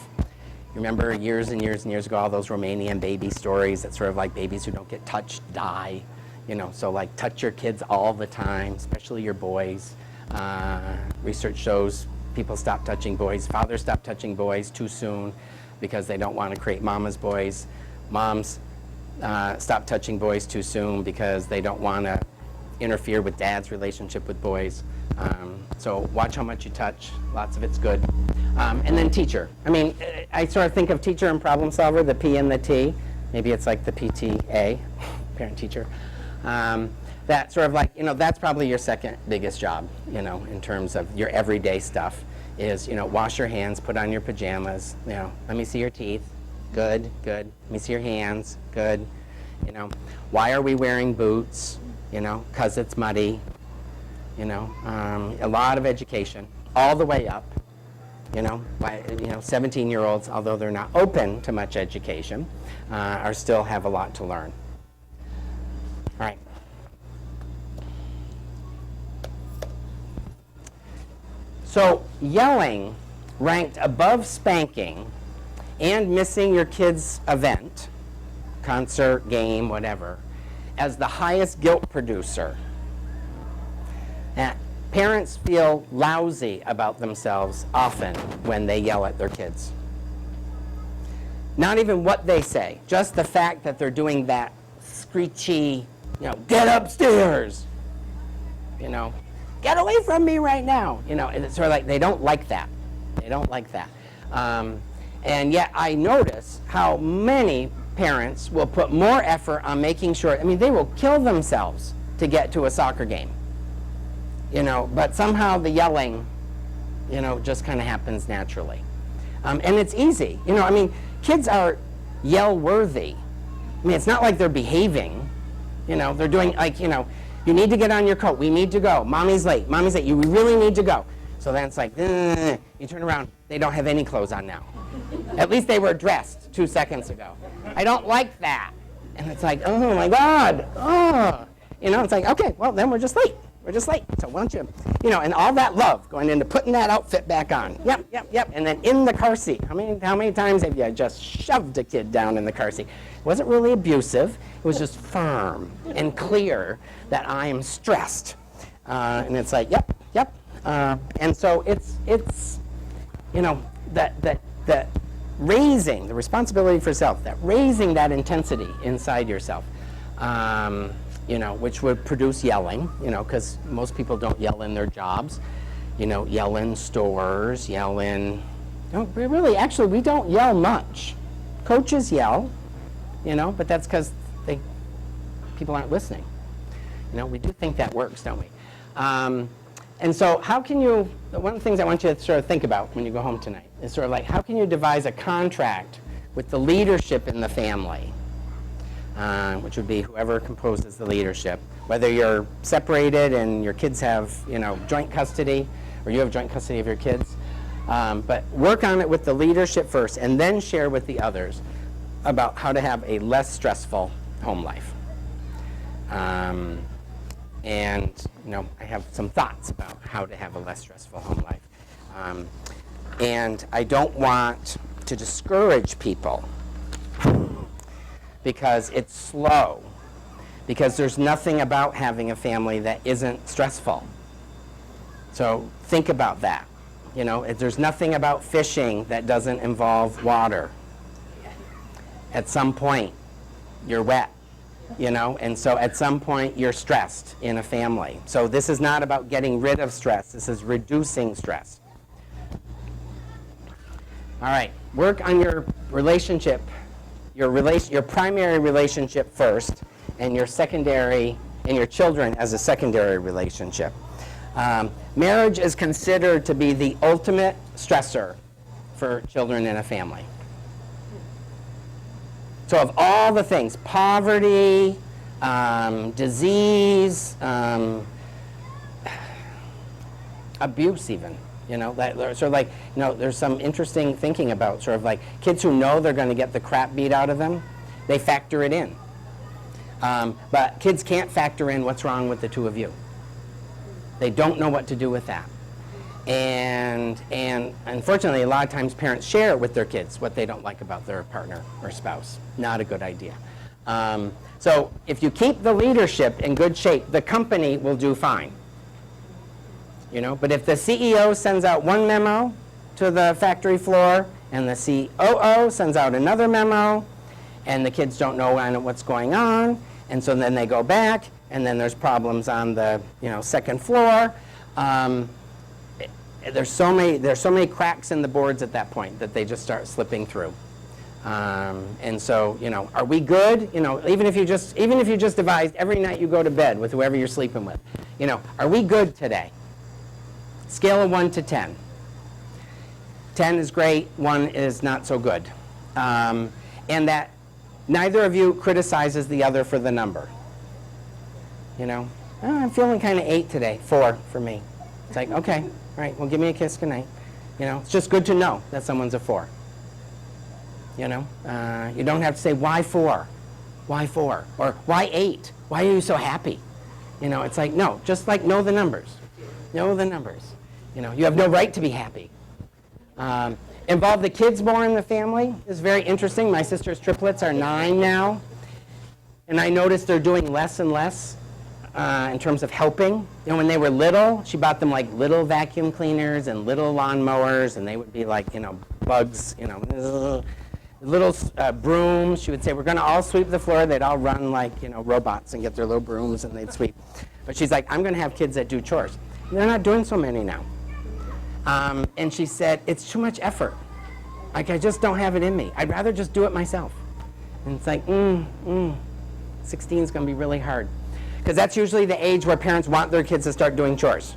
Remember years and years and years ago, all those Romanian baby stories that sort of like babies who don't get touched die. So like touch your kids all the time, especially your boys. Research shows people stop touching boys. Fathers stop touching boys too soon because they don't want to create mama's boys. Moms stop touching boys too soon because they don't want to interfere with dad's relationship with boys. So watch how much you touch. Lots of it's good. And then teacher. I mean, I sort of think of teacher and problem solver, the P and the T. Maybe it's like the PTA, parent teacher. That sort of like, that's probably your second biggest job, in terms of your everyday stuff is, wash your hands, put on your pajamas, let me see your teeth. Good, good. Let me see your hands. Good. Why are we wearing boots? 'Cause it's muddy. A lot of education all the way up. 17-year-olds, although they're not open to much education, are still have a lot to learn. All right. So yelling ranked above spanking and missing your kid's event, concert, game, whatever, as the highest guilt producer. Parents feel lousy about themselves often when they yell at their kids. Not even what they say, just the fact that they're doing that screechy, get upstairs, get away from me right now. And it's sort of like they don't like that. They don't like that. And yet I notice how many parents will put more effort on making sure, they will kill themselves to get to a soccer game. But somehow the yelling, just kind of happens naturally. And it's easy. Kids are yell-worthy. It's not like they're behaving. They're doing like, you need to get on your coat. We need to go. Mommy's late. Mommy's late. You really need to go. So then it's like, you turn around. They don't have any clothes on now. At least they were dressed 2 seconds ago. I don't like that. And it's like, oh my God. Oh. It's like, okay, well, then we're just late. We're just late. So why don't you, and all that love going into putting that outfit back on. Yep, yep, yep. And then in the car seat. How many times have you just shoved a kid down in the car seat? It wasn't really abusive. It was just firm and clear that I am stressed. And it's like, yep, yep. And so it's that raising the responsibility for self, that raising that intensity inside yourself. Which would produce yelling, because most people don't yell in their jobs, yell in stores, yell in, actually, we don't yell much. Coaches yell, but that's because people aren't listening. We do think that works, don't we? And so one of the things I want you to sort of think about when you go home tonight is sort of like, how can you devise a contract with the leadership in the family? Which would be whoever composes the leadership. Whether you're separated and your kids have, joint custody, or you have joint custody of your kids. But work on it with the leadership first, and then share with the others about how to have a less stressful home life. And I have some thoughts about how to have a less stressful home life. And I don't want to discourage people, because it's slow, because there's nothing about having a family that isn't stressful. So think about that. There's nothing about fishing that doesn't involve water. At some point, you're wet, and so at some point, you're stressed in a family. So this is not about getting rid of stress. This is reducing stress. All right, work on your relationship. Your primary relationship first, and your secondary, and your children as a secondary relationship. Marriage is considered to be the ultimate stressor for children in a family. So of all the things, poverty, disease, abuse even, sort of like, there's some interesting thinking about sort of like kids who know they're going to get the crap beat out of them, they factor it in. But kids can't factor in what's wrong with the two of you. They don't know what to do with that. And unfortunately, a lot of times parents share with their kids what they don't like about their partner or spouse. Not a good idea. So if you keep the leadership in good shape, the company will do fine. You know, but if the CEO sends out one memo to the factory floor and the COO sends out another memo and the kids don't know what's going on, and so then they go back and then there's problems on the second floor. There's so many cracks in the boards at that point that they just start slipping through. And so, are we good? Even if you just devised every night you go to bed with whoever you're sleeping with, are we good today? Scale of 1 to 10. 10 is great, 1 is not so good. And that neither of you criticizes the other for the number. Oh, I'm feeling kind of 8 today, 4 for me. It's like, okay, all right, well, give me a kiss goodnight. It's just good to know that someone's a 4. You don't have to say, why 4? Why 4? Or why 8? Why are you so happy? It's like, no, just like know the numbers. Know the numbers. You have no right to be happy. Involve the kids more in the family is very interesting. My sister's triplets are 9 now. And I noticed they're doing less and less in terms of helping. When they were little, she bought them like little vacuum cleaners and little lawn mowers, and they would be like, bugs, little brooms. She would say, we're going to all sweep the floor. They'd all run like, robots and get their little brooms and they'd sweep. But she's like, I'm going to have kids that do chores. And they're not doing so many now. And she said, it's too much effort. Like, I just don't have it in me. I'd rather just do it myself. And it's like, 16 is going to be really hard. Because that's usually the age where parents want their kids to start doing chores.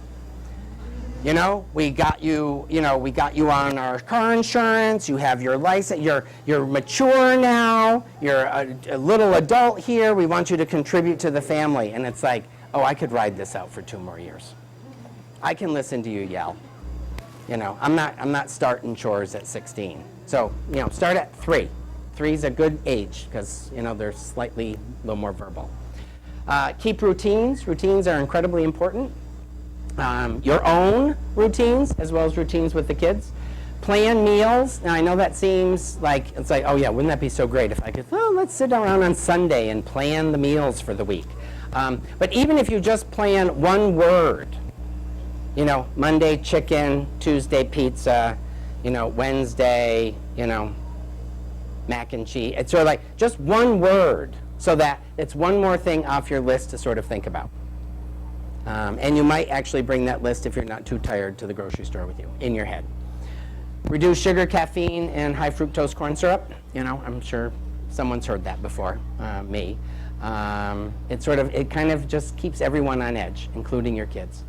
We got you on our car insurance, you have your license, you're mature now, you're a little adult here, we want you to contribute to the family. And it's like, oh, I could ride this out for 2 more years. I can listen to you yell. I'm not starting chores at 16. So, start at 3. 3 is a good age because, they're slightly a little more verbal. Keep routines. Routines are incredibly important. Your own routines as well as routines with the kids. Plan meals. Now, I know that seems like, it's like, oh yeah, wouldn't that be so great if I could, let's sit around on Sunday and plan the meals for the week. But even if you just plan one word, Monday chicken, Tuesday pizza, Wednesday, mac and cheese. It's sort of like just one word so that it's one more thing off your list to sort of think about. And you might actually bring that list if you're not too tired to the grocery store with you in your head. Reduce sugar, caffeine, and high fructose corn syrup. I'm sure someone's heard that before, me. It kind of just keeps everyone on edge, including your kids.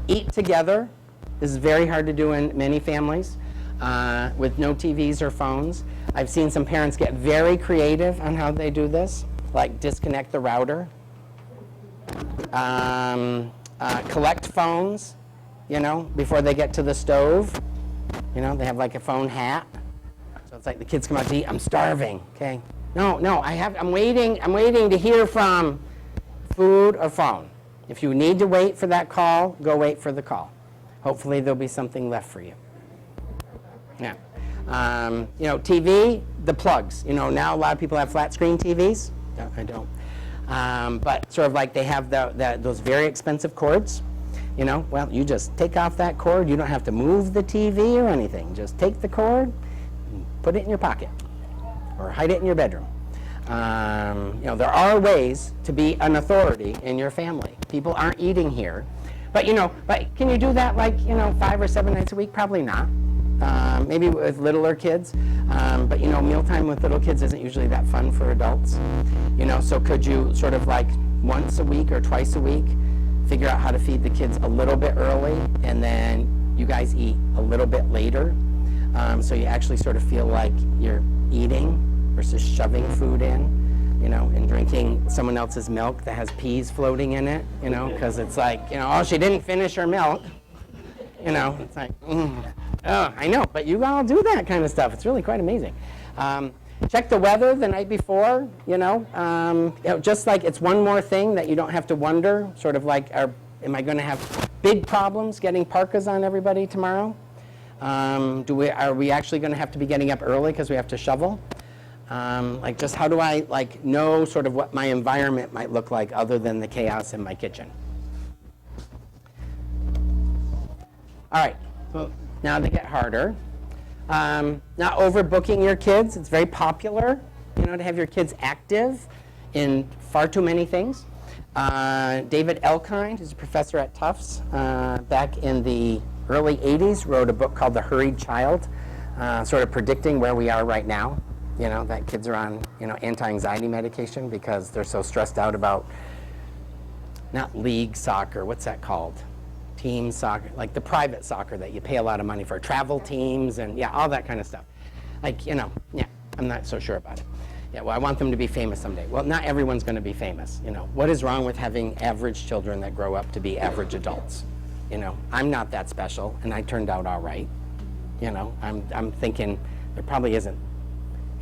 Eat together. This is very hard to do in many families with no TVs or phones. I've seen some parents get very creative on how they do this, like disconnect the router. Collect phones, before they get to the stove. They have like a phone hat. So it's like the kids come out to eat, I'm starving, okay? No, I'm waiting to hear from food or phone. If you need to wait for that call, go wait for the call. Hopefully there'll be something left for you. Yeah. TV, the plugs. Now a lot of people have flat screen TVs. No, I don't. But sort of like they have those very expensive cords. Well, you just take off that cord. You don't have to move the TV or anything. Just take the cord, and put it in your pocket, or hide it in your bedroom. There are ways to be an authority in your family. People aren't eating here, but can you do that 5 or 7 nights a week? Probably not. Maybe with littler kids, but mealtime with little kids isn't usually that fun for adults. So could you sort of like once a week or twice a week figure out how to feed the kids a little bit early, and then you guys eat a little bit later, so you actually sort of feel like you're eating versus shoving food in, and drinking someone else's milk that has peas floating in it, because it's like, oh, she didn't finish her milk. It's like, oh, I know, but you all do that kind of stuff. It's really quite amazing. Check the weather the night before, just like it's one more thing that you don't have to wonder, sort of like, am I going to have Big problems getting parkas on everybody tomorrow. Are we actually going to have to be getting up early because we have to shovel? Like, just how do I like know sort of what my environment might look like other than the chaos in my kitchen? All right, so now they get harder. Not overbooking your kids. It's very popular, to have your kids active in far too many things. David Elkind, who's a professor at Tufts, back in the early 80s, wrote a book called The Hurried Child, sort of predicting where we are right now. That kids are on, anti-anxiety medication because they're so stressed out about not league soccer, what's that called? Team soccer, like the private soccer that you pay a lot of money for, travel teams and all that kind of stuff. Like, I'm not so sure about it. Yeah, well, I want them to be famous someday. Well, not everyone's going to be famous. What is wrong with having average children that grow up to be average adults? I'm not that special, and I turned out all right. I'm thinking there probably isn't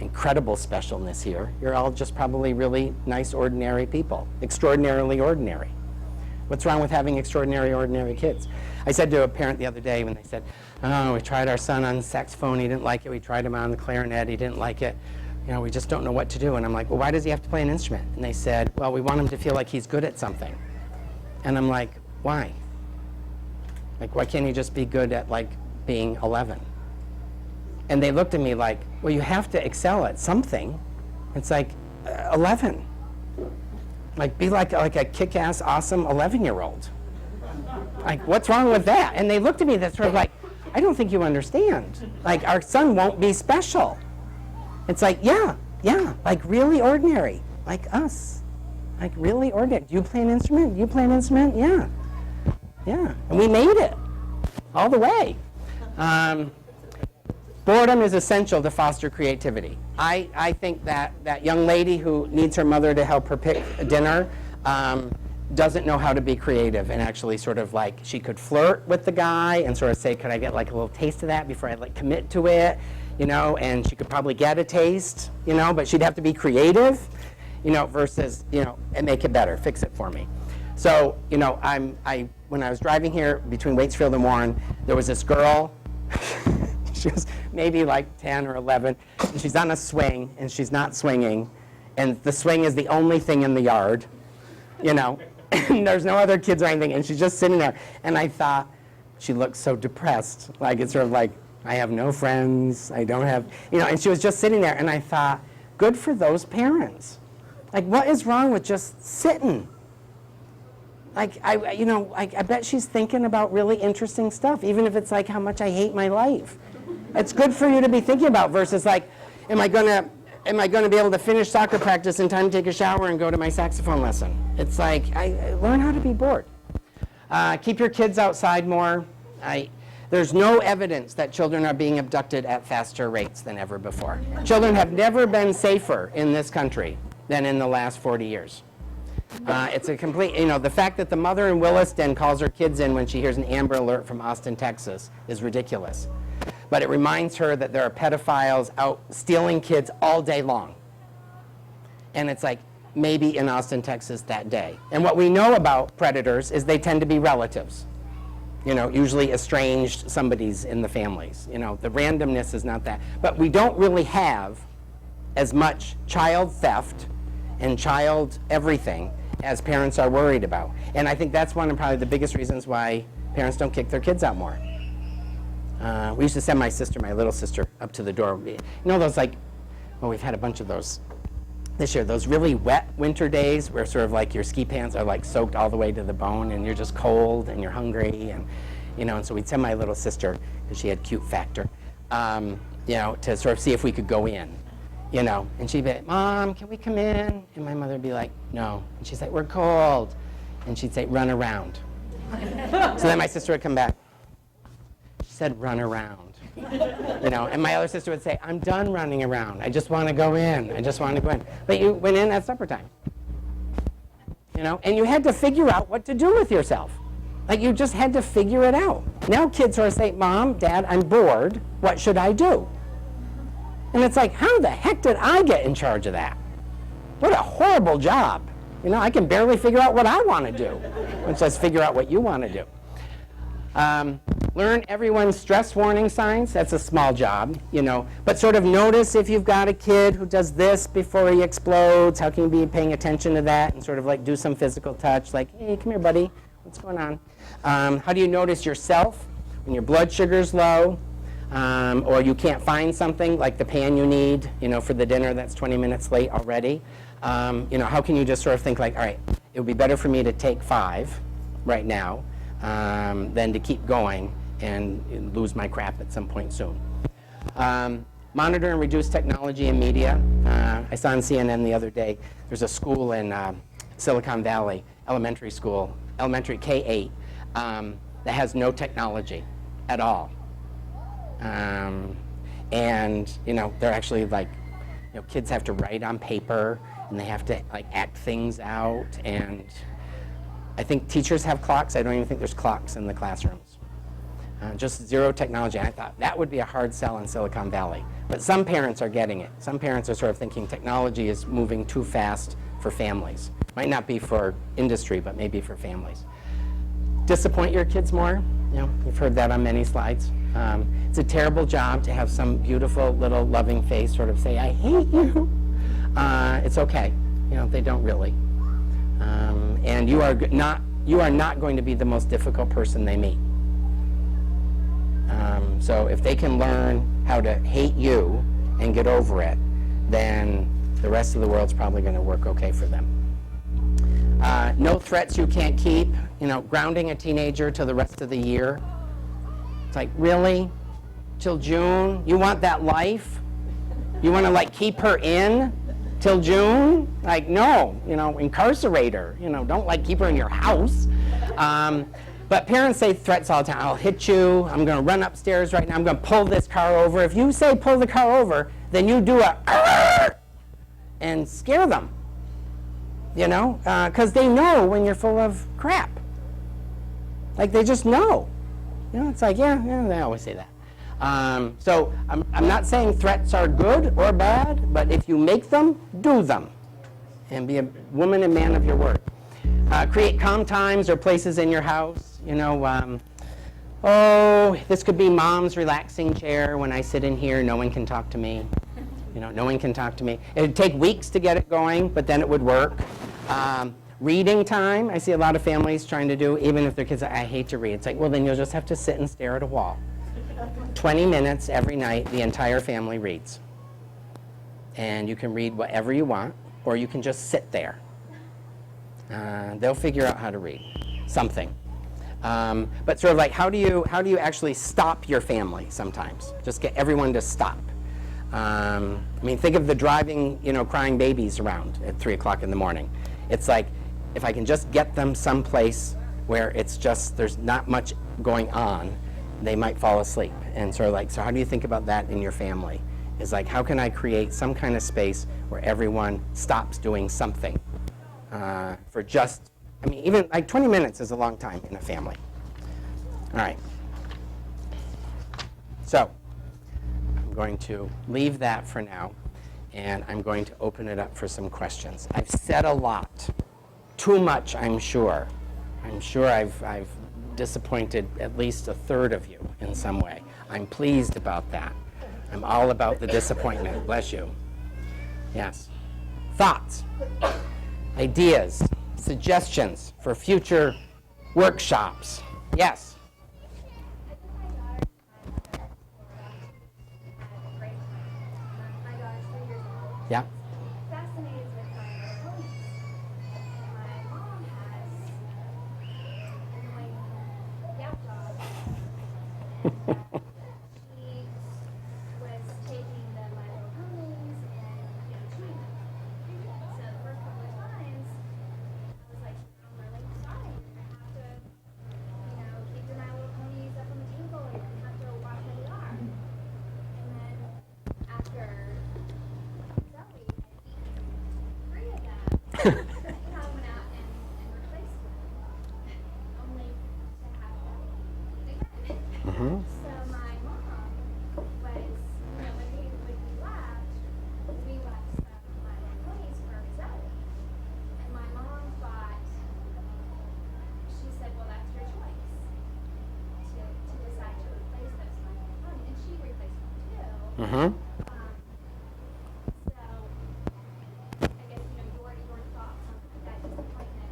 incredible specialness here. You're all just probably really nice, ordinary people, extraordinarily ordinary. What's wrong with having extraordinary, ordinary kids? I said to a parent the other day when they said, oh, we tried our son on saxophone, he didn't like it. We tried him on the clarinet, he didn't like it. We just don't know what to do. And I'm like, well, why does he have to play an instrument? And they said, well, we want him to feel like he's good at something. And I'm like, why? Like, why can't he just be good at, like, being 11? And they looked at me like, well, you have to excel at something. It's like, 11. Like, be like a kick-ass, awesome 11-year-old. Like, what's wrong with that? And they looked at me that's sort of like, I don't think you understand. Like, our son won't be special. It's like, yeah, like really ordinary, like us. Like really ordinary. Do you play an instrument? Do you play an instrument? Yeah. And we made it all the way. Boredom is essential to foster creativity. I think that young lady who needs her mother to help her pick dinner doesn't know how to be creative and actually sort of like, she could flirt with the guy and sort of say, could I get like a little taste of that before I like commit to it? And she could probably get a taste, but she'd have to be creative, versus, and make it better, fix it for me. So, when I was driving here between Waitsfield and Warren, there was this girl, she was maybe like 10 or 11, and she's on a swing, and she's not swinging, and the swing is the only thing in the yard, and there's no other kids or anything, and she's just sitting there, and I thought, she looks so depressed, like it's sort of like, I have no friends, I don't have, and she was just sitting there, and I thought, good for those parents. Like, what is wrong with just sitting? Like, I bet she's thinking about really interesting stuff, even if it's like how much I hate my life. It's good for you to be thinking about versus like, am I gonna be able to finish soccer practice in time to take a shower and go to my saxophone lesson? It's like, I learn how to be bored. Keep your kids outside more. There's no evidence that children are being abducted at faster rates than ever before. Children have never been safer in this country than in the last 40 years. It's a complete, the fact that the mother in Williston calls her kids in when she hears an Amber Alert from Austin, Texas is ridiculous. But it reminds her that there are pedophiles out stealing kids all day long. And it's like, maybe in Austin, Texas that day. And what we know about predators is they tend to be relatives. Usually estranged somebody's in the families. The randomness is not that. But we don't really have as much child theft and child everything as parents are worried about. And I think that's one of probably the biggest reasons why parents don't kick their kids out more. We used to send my little sister, up to the door. Those like, well, we've had a bunch of those this year, those really wet winter days where sort of like your ski pants are like soaked all the way to the bone and you're just cold and you're hungry and so we'd send my little sister, because she had cute factor, to sort of see if we could go in, and she'd be like, Mom, can we come in? And my mother would be like, no. And she's like, we're cold. And she'd say, run around. So then my sister would come back. She said, run around. And my other sister would say, I'm done running around. I just want to go in. I just want to go in. But you went in at supper time. And you had to figure out what to do with yourself. Like, you just had to figure it out. Now kids sort of say, Mom, Dad, I'm bored. What should I do? And it's like, how the heck did I get in charge of that? What a horrible job. I can barely figure out what I want to do, much less figure out what you want to do. Learn everyone's stress warning signs. That's a small job, you know. But sort of notice if you've got a kid who does this before he explodes. How can you be paying attention to that and sort of like do some physical touch, like, hey, come here, buddy. What's going on? How do you notice yourself when your blood sugar's low, or you can't find something like the pan you need, you know, for the dinner that's 20 minutes late already? You know, how can you just sort of think like, all right, it would be better for me to take 5 right now than to keep going and lose my crap at some point soon. Monitor and reduce technology and media. I saw on CNN the other day, there's a school in Silicon Valley, elementary school, elementary K-8, that has no technology at all. And, you know, they're actually like, you know, kids have to write on paper and they have to like act things out, and I think teachers have clocks. I don't even think there's clocks in the classrooms. Just zero technology. I thought that would be a hard sell in Silicon Valley. But some parents are getting it. Some parents are sort of thinking technology is moving too fast for families. Might not be for industry, but maybe for families. Disappoint your kids more. You know, you've heard that on many slides. It's a terrible job to have some beautiful little loving face sort of say, I hate you. It's okay. You know, they don't really. And you are not going to be the most difficult person they meet. So if they can learn how to hate you and get over it, then the rest of the world's probably going to work okay for them. No threats you can't keep. You know, grounding a teenager to the rest of the year. It's like, really? Till June? You want that life? You want to like keep her in till June? Like, no, you know, incarcerate her. You know, don't like keep her in your house. But parents say threats all the time. I'll hit you. I'm going to run upstairs right now. I'm going to pull this car over. If you say pull the car over, then you do a Arr! And scare them. You know, because they know when you're full of crap. Like they just know. You know, it's like, yeah, they always say that. So I'm not saying threats are good or bad, but if you make them, do them. And be a woman and man of your word. Create calm times or places in your house. You know, this could be mom's relaxing chair. When I sit in here, no one can talk to me. You know, no one can talk to me. It would take weeks to get it going, but then it would work. Reading time, I see a lot of families trying to do, even if their kids say, I hate to read. It's like, well, then you'll just have to sit and stare at a wall. 20 minutes every night, the entire family reads. And you can read whatever you want, or you can just sit there. They'll figure out how to read something. But sort of like, how do you actually stop your family sometimes? Just get everyone to stop. I mean, think of the driving, you know, crying babies around at 3 o'clock in the morning. It's like, if I can just get them someplace where it's just, there's not much going on, they might fall asleep. And sort of like, so how do you think about that in your family? Is like, how can I create some kind of space where everyone stops doing something for just, I mean, even like 20 minutes is a long time in a family. All right. So I'm going to leave that for now, and I'm going to open it up for some questions. I've said a lot, too much, I'm sure. I'm sure I've disappointed at least a third of you in some way. I'm pleased about that. I'm all about the disappointment. Bless you. Yes. Thoughts, ideas, suggestions for future workshops. Yes. Yeah. Fascinated with my ponies. My mom has annoying yap dogs. She was taking the My Little Ponies and chewing them. So the first couple of times, I was like, I'm really sorry. You're gonna have to, keep your My Little Ponies up on the table and have to watch where they are. And then after Zoe had eaten 3 of them, I went out and replaced them, only to have them eat again. So my mom was, when we left, we left some of my little ponies for Zoe. And my mom thought, she said, well, that's your choice, to Mm-hmm. So I guess, your thoughts on that disappointment.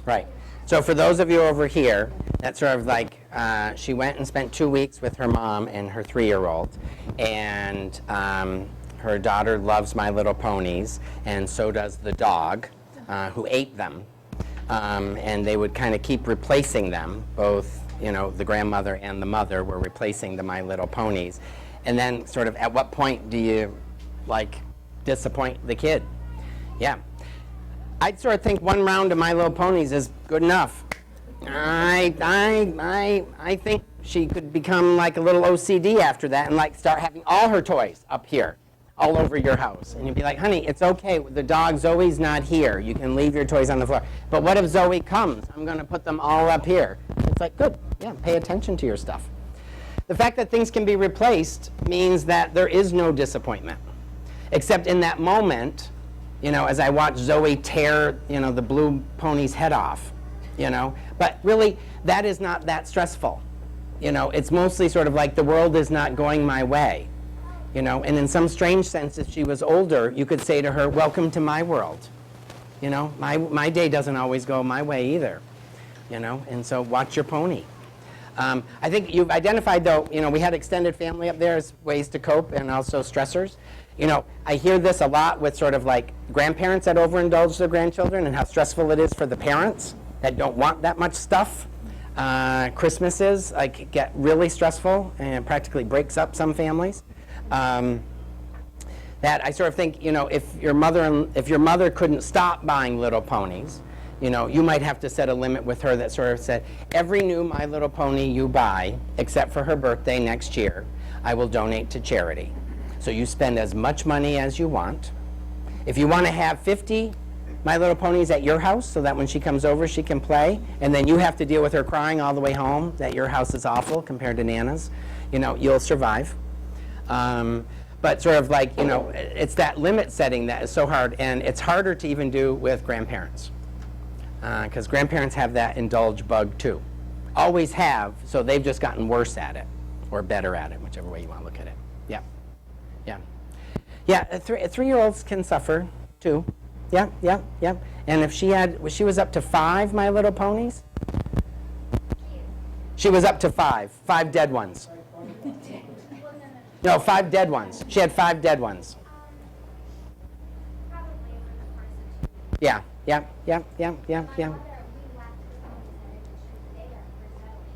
Right. So for those of you over here, that's sort of like she went and spent 2 weeks with her mom and her 3-year-old, and her daughter loves My Little Ponies, and so does the dog, who ate them. And they would kind of keep replacing them. Both, the grandmother and the mother were replacing the My Little Ponies. And then sort of at what point do you, disappoint the kid? Yeah. I'd sort of think 1 round of My Little Ponies is good enough. I think she could become like a little OCD after that and start having all her toys up here, all over your house. And you'd be like, honey, it's okay. The dog Zoe's not here. You can leave your toys on the floor. But what if Zoe comes? I'm going to put them all up here. It's like, good. Yeah, pay attention to your stuff. The fact that things can be replaced means that there is no disappointment. Except in that moment, as I watch Zoe tear, the blue pony's head off, But really, that is not that stressful. It's mostly sort of like the world is not going my way. And in some strange sense, if she was older, you could say to her, welcome to my world. My day doesn't always go my way either. And so watch your pony. I think you've identified, though, we had extended family up there as ways to cope and also stressors. I hear this a lot with sort of like grandparents that overindulge their grandchildren and how stressful it is for the parents that don't want that much stuff. Christmases get really stressful and practically breaks up some families. That I sort of think, if your mother couldn't stop buying Little Ponies, you might have to set a limit with her that sort of said, every new My Little Pony you buy, except for her birthday next year, I will donate to charity. So you spend as much money as you want. If you want to have 50 My Little Ponies at your house so that when she comes over she can play, and then you have to deal with her crying all the way home that your house is awful compared to Nana's, you'll survive. But sort of like, it's that limit setting that is so hard, and it's harder to even do with grandparents. Because grandparents have that indulge bug too. Always have, so they've just gotten worse at it, or better at it, whichever way you want to look at it. Yeah. Yeah. Yeah, 3-year-olds can suffer too. Yeah. And if she was up to 5 My Little Ponies? She was up to 5 dead ones. No, 5 dead ones. She had 5 dead ones. Probably over the course of 2 years. Yeah. My mother, we left the ponies and I didn't choose the data for Zoe.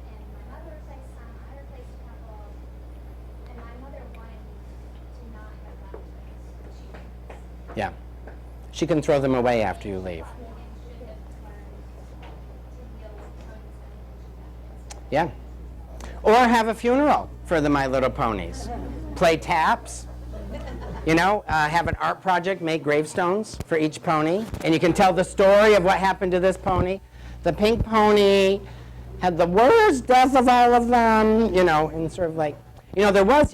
And my mother replaced some, I replaced a couple, and my mother wanted to not have left those shoes. Yeah. She can throw them away after you leave. And should have learned to deal with ponies. Yeah. Or have a funeral for the My Little Ponies. Play taps. Have an art project, make gravestones for each pony. And you can tell the story of what happened to this pony. The pink pony had the worst death of all of them, and sort of like, there was,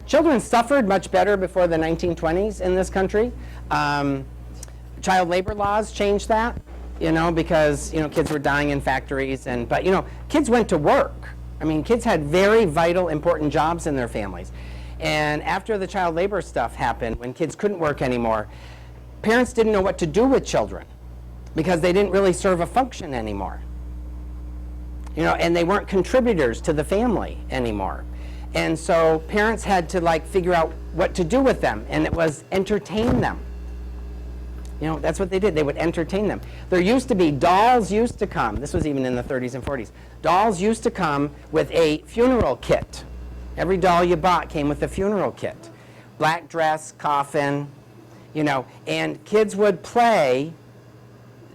children suffered much better before the 1920s in this country. Child labor laws changed that, because, kids were dying in factories, but kids went to work. I mean, kids had very vital, important jobs in their families. And after the child labor stuff happened, when kids couldn't work anymore, parents didn't know what to do with children because they didn't really serve a function anymore. And they weren't contributors to the family anymore. And so parents had to figure out what to do with them, and it was entertain them. That's what they did. They would entertain them. There used to be, dolls used to come, this was even in the 30s and 40s, dolls used to come with a funeral kit. Every doll you bought came with a funeral kit. Black dress, coffin, and kids would play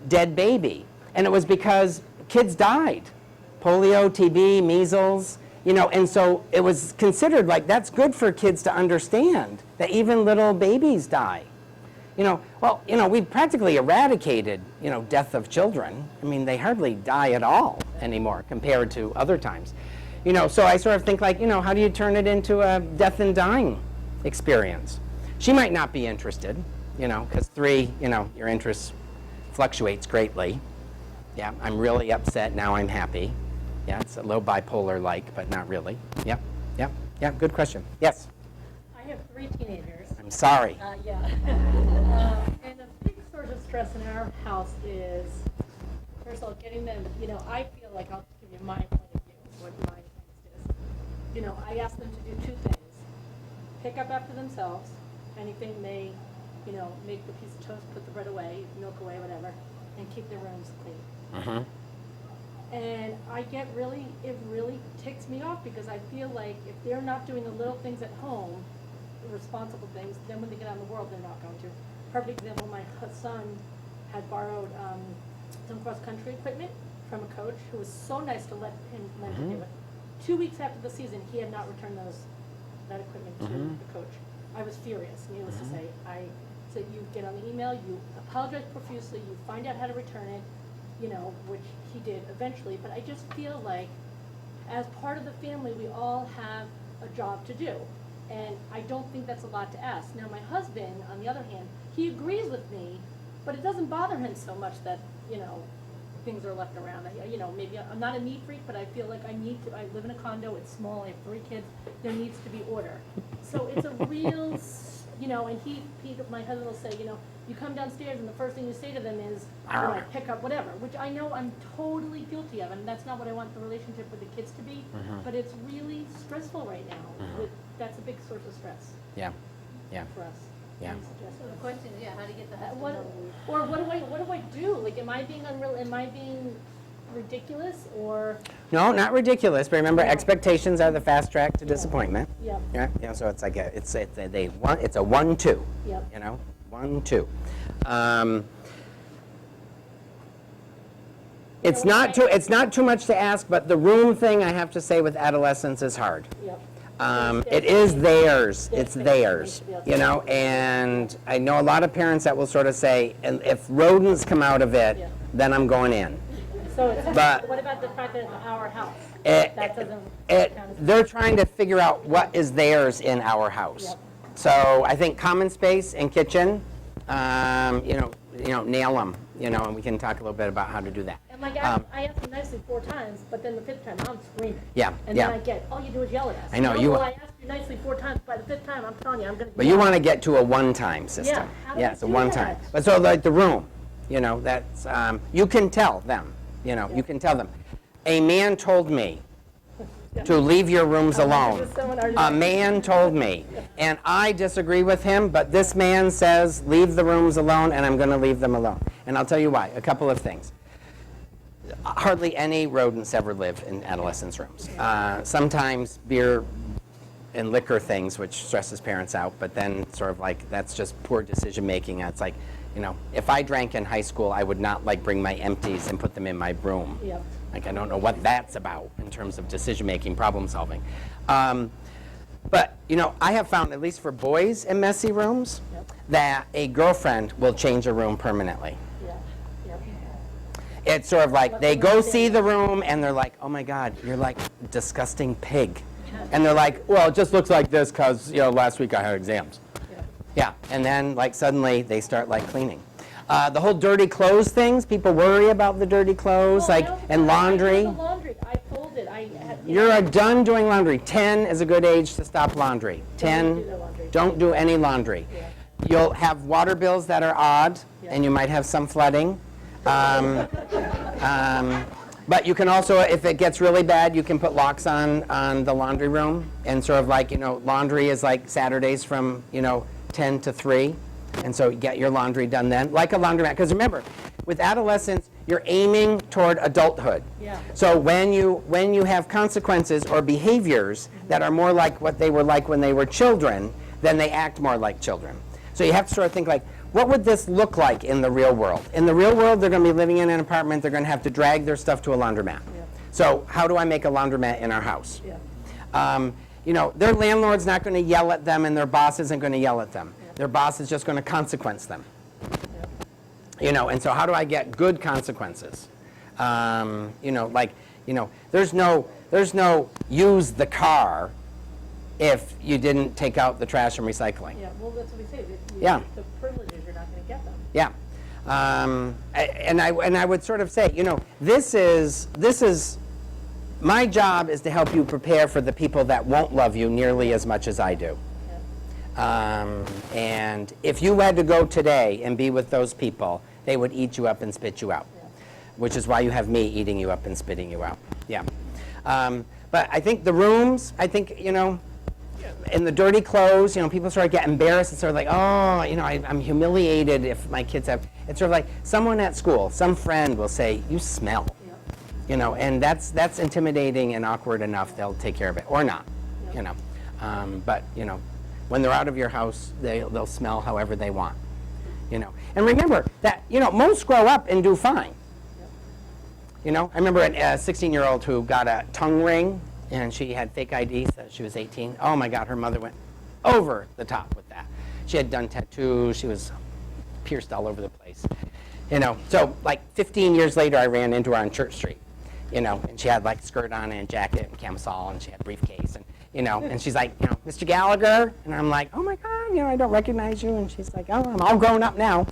dead baby. And it was because kids died. Polio, TB, measles, and so it was considered that's good for kids to understand that even little babies die. We've practically eradicated, death of children. I mean, they hardly die at all anymore compared to other times. So I sort of think how do you turn it into a death and dying experience? She might not be interested, because 3, your interest fluctuates greatly. Yeah, I'm really upset, now I'm happy. Yeah, it's a little bipolar-like, but not really. Yep. Yeah, good question. Yes. I have 3 teenagers. I'm sorry. Yeah. And a big source of stress in our house is, first of all, getting them, I feel like, I'll give you my point of view, what my angst is. I ask them to do 2 things. Pick up after themselves, anything they, make the piece of toast, put the bread away, milk away, whatever, and keep their rooms clean. Mm-hmm. And it really ticks me off because I feel like if they're not doing the little things at home, the responsible things, then when they get out in the world, they're not going to. Perfect example, my son had borrowed some cross-country equipment from a coach who was so nice to let him do it. 2 weeks after the season, he had not returned that equipment to the coach. I was furious, needless to say. I said, you get on the email, you apologize profusely, you find out how to return it, which he did eventually, but I just feel like as part of the family, we all have a job to do. And I don't think that's a lot to ask. Now, my husband, on the other hand, he agrees with me, but it doesn't bother him so much that, things are left around. Maybe I'm not a neat freak, but I feel like I live in a condo, it's small, I have 3 kids, there needs to be order. So it's a real, and my husband will say, you come downstairs and the first thing you say to them is, pick up whatever, which I know I'm totally guilty of, and that's not what I want the relationship with the kids to be, but it's really stressful right now. That's a big source of stress Yeah. Yeah. for us. Yeah. So the question is, how to get the husband what do I do? Like, am I being unreal? Am I being ridiculous? Or No, not ridiculous, but remember, expectations are the fast track to disappointment. Yep. Yeah. So it's like it's a 1-2. Yep. 1-2. It's not too much to ask, but the room thing, I have to say, with adolescents is hard. Yep. It is theirs. It's theirs, and I know a lot of parents that will sort of say, and if rodents come out of it, then I'm going in. So But- what about the fact that it's our house? That doesn't count as- They're trying to figure out what is theirs in our house. Yep. So I think common space and kitchen, nail them, and we can talk a little bit about how to do that. And like, I asked him nicely 4 times, but then the 5th time, I'm screaming. Yeah, And yeah. then I get, all you do is yell at us. I know, Well, I asked you nicely 4 times, by the 5th time, I'm telling you, I'm going to. But you want to get to a one-time system. how do Yeah, we it's a do one-time. that? But so like the room, that's, you can tell them, you can tell them. A man told me to leave your rooms alone. This is someone already- A man told me, and I disagree with him, but this man says, leave the rooms alone, and I'm going to leave them alone. And I'll tell you why, a couple of things. Hardly any rodents ever live in adolescents' rooms. Sometimes beer and liquor things, which stresses parents out, but then sort of like that's just poor decision making. It's like, if I drank in high school, I would not bring my empties and put them in my room. Yep. Like, I don't know what that's about in terms of decision making, problem solving. But, I have found, at least for boys in messy rooms, that a girlfriend will change a room permanently. Yeah. Yep. It's sort of like they go see the room and they're like, oh my God, you're like a disgusting pig. And they're like, well, it just looks like this because, last week I had exams. Yeah, and then suddenly they start cleaning. The whole dirty clothes things, people worry about the dirty clothes, and laundry. I laundry. I folded. You're done doing laundry. 10 is a good age to stop laundry. 10, don't do any laundry. You'll have water bills that are odd, and you might have some flooding. But you can also, if it gets really bad, you can put locks on the laundry room, and sort of laundry is Saturdays from 10 to 3. And so you get your laundry done then, like a laundromat. Because remember, with adolescents, you're aiming toward adulthood. Yeah. So when you have consequences or behaviors that are more like what they were like when they were children, then they act more like children. So you have to sort of think what would this look like in the real world? In the real world, they're going to be living in an apartment. They're going to have to drag their stuff to a laundromat. Yeah. So how do I make a laundromat in our house? Yeah. Their landlord's not going to yell at them, and their boss isn't going to yell at them. Their boss is just going to consequence them. And so how do I get good consequences? There's no use the car if you didn't take out the trash and recycling. Yeah. Well, that's what we say. Yeah. The privileges, you're not going to get them. Yeah. And I would sort of say, this is my job is to help you prepare for the people that won't love you nearly as much as I do. And if you had to go today and be with those people, they would eat you up and spit you out, which is why you have me eating you up and spitting you out. Yeah. But I think the rooms, I think, you know, in the dirty clothes, you know, people sort of get embarrassed and sort of like, oh, you know, I'm humiliated if my kids have, it's sort of like someone at school, some friend will say, you smell. You know, and that's intimidating and awkward enough, they'll take care of it, or not, you know. But, you know, when they're out of your house, they'll smell however they want, you know. And remember that, you know, most grow up and do fine. You know, I remember a 16-year-old who got a tongue ring, and she had fake ID, so she was 18. Oh my God, her mother went over the top with that. She had done tattoos, she was pierced all over the place. You know, so like 15 years later, I ran into her on Church Street. You know, and she had like skirt on and jacket and camisole, and she had a briefcase, and you know, and she's like, you know, Mr. Gallagher, and I'm like, oh my God, you know, I don't recognize you, and she's like, oh, I'm all grown up now.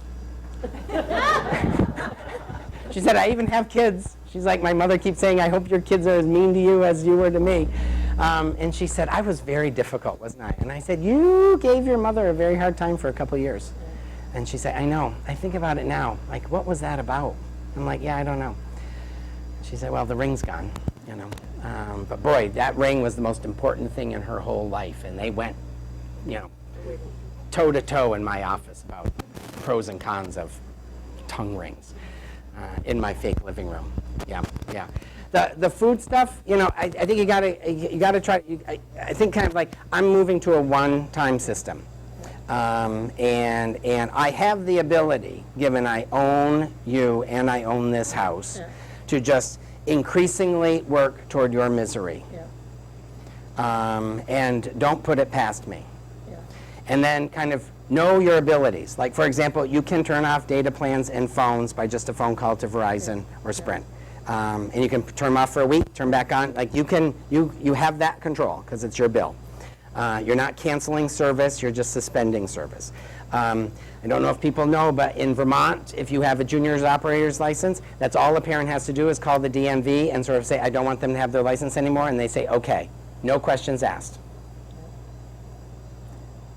She said, I even have kids. She's like, my mother keeps saying, I hope your kids are as mean to you as you were to me. And she said, I was very difficult, wasn't I? And I said, you gave your mother a very hard time for a couple years. And she said, I know, I think about it now. Like, what was that about? I'm like, yeah, I don't know. She said, well, the ring's gone, you know. But boy, that ring was the most important thing in her whole life. And they went, you know, toe to toe in my office about pros and cons of tongue rings in my fake living room. Yeah, yeah. The food stuff, you know, I think you gotta try. I think kind of like I'm moving to a one-time system, and I have the ability, given I own you and I own this house, to just increasingly work toward your misery. And don't put it past me. And then kind of know your abilities. Like, for example, you can turn off data plans and phones by just a phone call to Verizon or Sprint. And you can turn them off for a week, turn back on. Like, you have that control because it's your bill. You're not canceling service, you're just suspending service. I don't know if people know, but in Vermont, if you have a junior's operator's license, that's all a parent has to do is call the DMV and sort of say, I don't want them to have their license anymore, and they say, okay, no questions asked.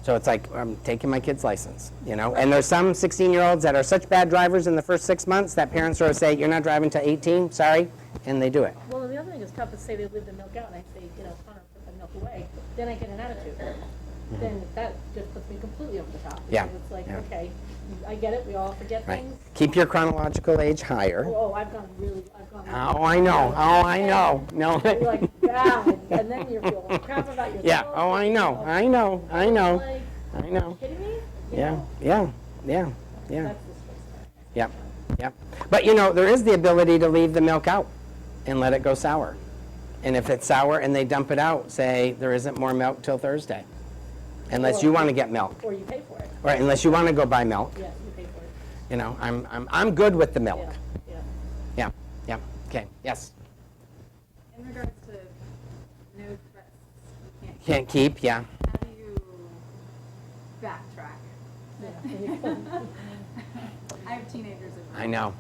So it's like, I'm taking my kid's license, you know? And there's some 16-year-olds that are such bad drivers in the first 6 months that parents sort of say, you're not driving till 18, sorry, and they do it. Well, and the other thing is tough to say they leave the milk out, and I say, you know, Connor, put the milk away. Then I get an attitude. Then that just puts me completely over the top. Yeah. Because it's like, Yeah. okay, I get it, we all forget Right. things. Keep your chronological age higher. I've gone. Oh, I know. Oh, I know. No. You're like, God, and then you're feeling crap about yourself. Yeah. Oh, I know. I know. I know. Like, I know. kidding me? You Yeah. know? Yeah. Yeah. Yeah. That's the stress part. Yep. Yep. But you know, there is the ability to leave the milk out and let it go sour. And if it's sour and they dump it out, say there isn't more milk till Thursday. Unless you want to get milk. Or you pay for it. Or unless you want to go buy milk. Yes, you pay for it. You know, I'm good with the milk. Yeah, yeah. Yeah. Yeah. Okay. Yes. In regards to no threats you Can't keep. Yeah. how do you backtrack? I have teenagers at home.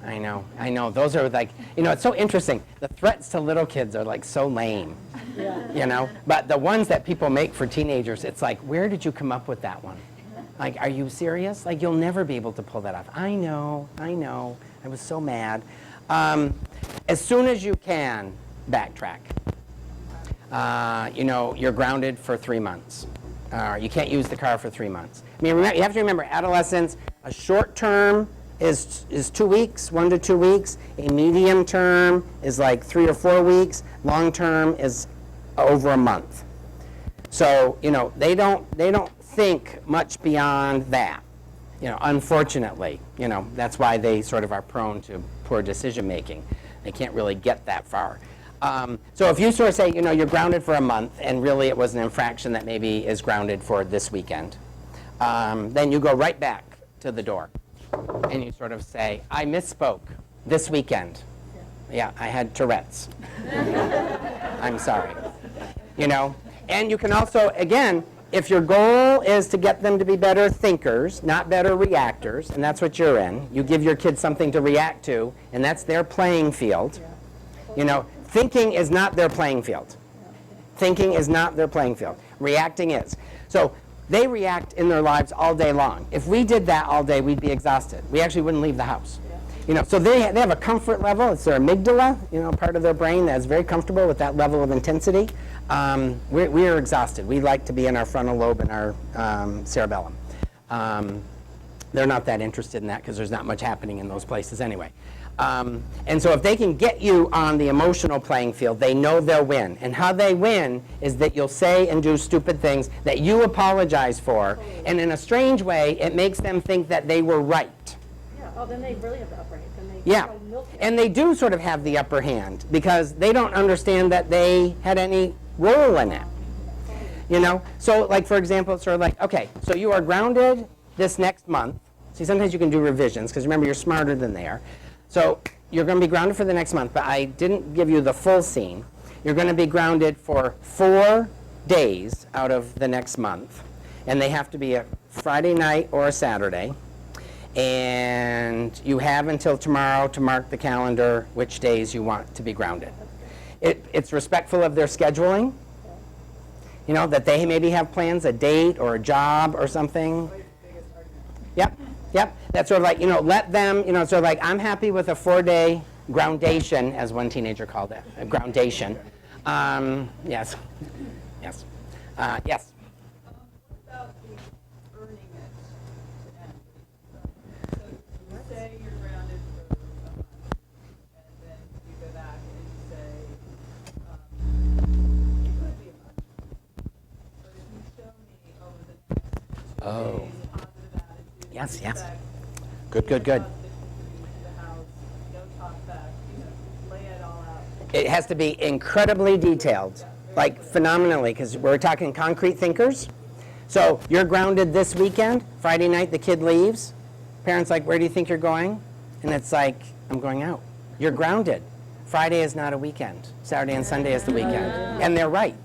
I know. Those are like, you know, it's so interesting. The threats to little kids are like so lame, Yeah. you know? But the ones that people make for teenagers, it's like, where did you come up with that one? Like, are you serious? Like, you'll never be able to pull that off. I know. I was so mad. As soon as you can, backtrack. You know, you're grounded for 3 months. You can't use the car for 3 months. I mean, you have to remember, adolescence, a short term is 2 weeks, 1 to 2 weeks. A medium term is like 3 or 4 weeks. Long term is over a month. So, you know, they don't think much beyond that. You know, unfortunately, you know, that's why they sort of are prone to poor decision making. They can't really get that far. So if you sort of say, you know, you're grounded for a month, and really it was an infraction that maybe is grounded for this weekend, then you go right back to the door, and you sort of say, I misspoke this weekend. Yeah, I had Tourette's. I'm sorry. You know, and you can also, again, if your goal is to get them to be better thinkers, not better reactors, and that's what you're in, you give your kids something to react to, and that's their playing field. You know, thinking is not their playing field. Thinking is not their playing field. Reacting is. So they react in their lives all day long. If we did that all day, we'd be exhausted. We actually wouldn't leave the house. So they have a comfort level. It's their amygdala, part of their brain that's very comfortable with that level of intensity. We're exhausted. We like to be in our frontal lobe and our cerebellum. They're not that interested in that because there's not much happening in those places anyway. And so if they can get you on the emotional playing field, they know they'll win. And how they win is that you'll say and do stupid things that you apologize for. And in a strange way, it makes them think that they were right. Yeah, oh, then they really have the upper hand. Yeah, and they do sort of have the upper hand because they don't understand that they had any role in it. So like, for example, it's sort of like, okay, so you are grounded this next month. See, sometimes you can do revisions because remember, you're smarter than they are. So you're going to be grounded for the next month, but I didn't give you the full scene. You're going to be grounded for 4 days out of the next month, and they have to be a Friday night or a Saturday. And you have until tomorrow to mark the calendar which days you want to be grounded. It's respectful of their scheduling, that they maybe have plans, a date or a job or something. Yep. That's sort of like, let them, sort of like, I'm happy with a 4-day groundation, as one teenager called it, a groundation. Yes. Yes. Yes. Oh. Yes. Good. It has to be incredibly detailed, like phenomenally, because we're talking concrete thinkers. So you're grounded this weekend. Friday night, the kid leaves. Parents like, where do you think you're going? And it's like, I'm going out. You're grounded. Friday is not a weekend. Saturday and Sunday is the weekend. And they're right.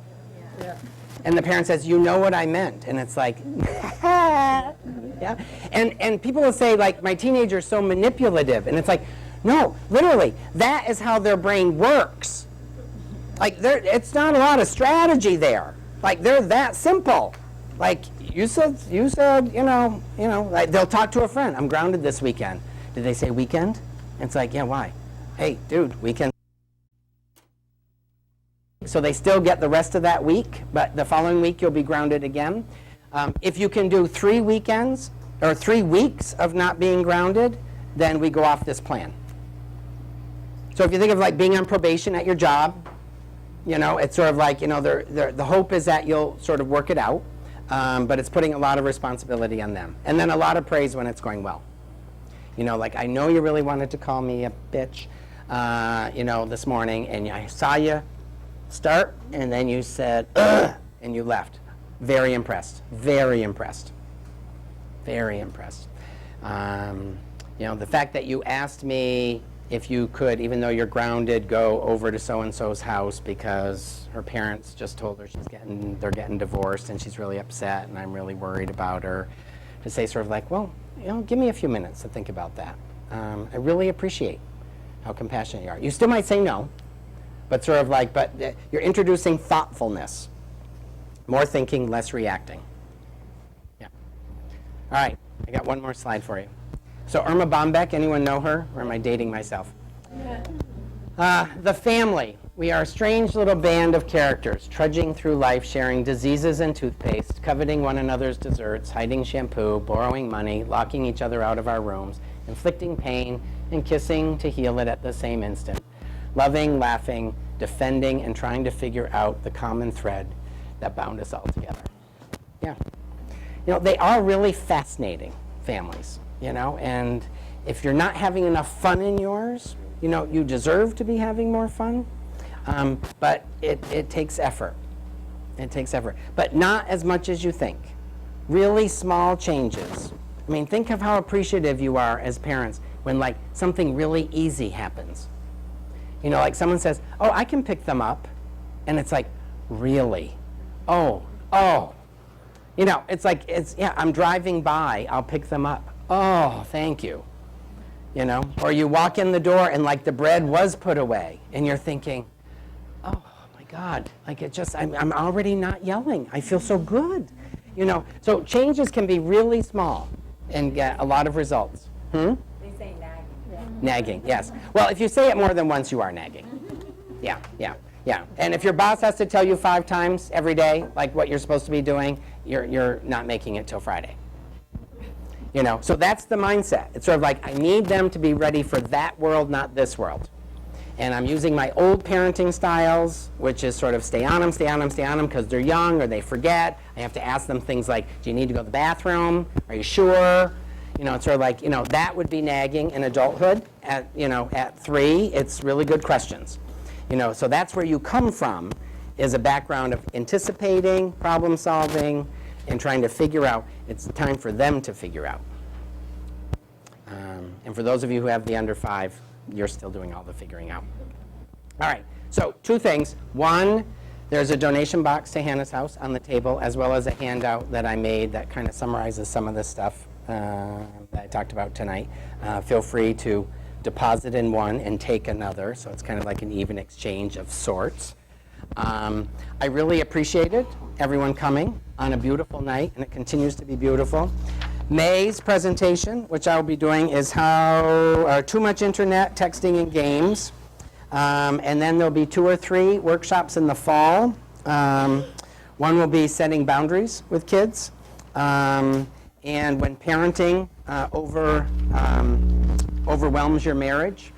Yeah. And the parent says, you know what I meant. And it's like, yeah. And people will say, like, my teenager's so manipulative. And it's like, no, literally, that is how their brain works. Like, it's not a lot of strategy there. Like, they're that simple. Like, you said, like, they'll talk to a friend. I'm grounded this weekend. Did they say weekend? And it's like, yeah, why? Hey, dude, weekend. So they still get the rest of that week, but the following week you'll be grounded again. If you can do 3 weekends or 3 weeks of not being grounded, then we go off this plan. So if you think of like being on probation at your job, it's sort of like, the hope is that you'll sort of work it out, but it's putting a lot of responsibility on them. And then a lot of praise when it's going well. Like, I know you really wanted to call me a bitch, this morning, and I saw you start, and then you said, ugh, and you left. Very impressed. Very impressed. Very impressed. The fact that you asked me if you could, even though you're grounded, go over to so-and-so's house because her parents just told her they're getting divorced and she's really upset and I'm really worried about her. To say sort of like, well, give me a few minutes to think about that. I really appreciate how compassionate you are. You still might say no, but sort of like, you're introducing thoughtfulness. More thinking, less reacting. Yeah. All right, I got one more slide for you. So Irma Bombeck, anyone know her? Or am I dating myself? The family. We are a strange little band of characters, trudging through life, sharing diseases and toothpaste, coveting one another's desserts, hiding shampoo, borrowing money, locking each other out of our rooms, inflicting pain, and kissing to heal it at the same instant. Loving, laughing, defending, and trying to figure out the common thread that bound us all together. Yeah. They are really fascinating families, and if you're not having enough fun in yours, you deserve to be having more fun, but it takes effort. It takes effort, but not as much as you think. Really small changes. I mean, think of how appreciative you are as parents when, like, something really easy happens. Like someone says, oh, I can pick them up, and it's like, really? Oh. It's like, I'm driving by, I'll pick them up. Oh, thank you. Or you walk in the door and like the bread was put away and you're thinking, God, like it just, I'm already not yelling. I feel so good. You know, so changes can be really small and get a lot of results. They say nagging. Yeah. Nagging, yes. Well, if you say it more than once, you are nagging. Yeah, yeah, yeah. And if your boss has to tell you 5 times every day, like what you're supposed to be doing, you're not making it till Friday. You know, so that's the mindset. It's sort of like, I need them to be ready for that world, not this world. And I'm using my old parenting styles, which is sort of stay on them, stay on them, stay on them, because they're young or they forget. I have to ask them things like, do you need to go to the bathroom? Are you sure? You know, it's sort of like, you know, that would be nagging in adulthood. At, you know, at 3, it's really good questions. You know, so that's where you come from, is a background of anticipating, problem solving, and trying to figure out. It's time for them to figure out. And for those of you who have the under 5, you're still doing all the figuring out. All right, so 2 things. 1, there's a donation box to Hannah's House on the table, as well as a handout that I made that kind of summarizes some of this stuff that I talked about tonight. Feel free to deposit in one and take another, so it's kind of like an even exchange of sorts. I really appreciated everyone coming on a beautiful night, and it continues to be beautiful. May's presentation, which I'll be doing, is how too much internet, texting, and games. And then there'll be 2 or 3 workshops in the fall. One will be setting boundaries with kids. And when parenting overwhelms your marriage.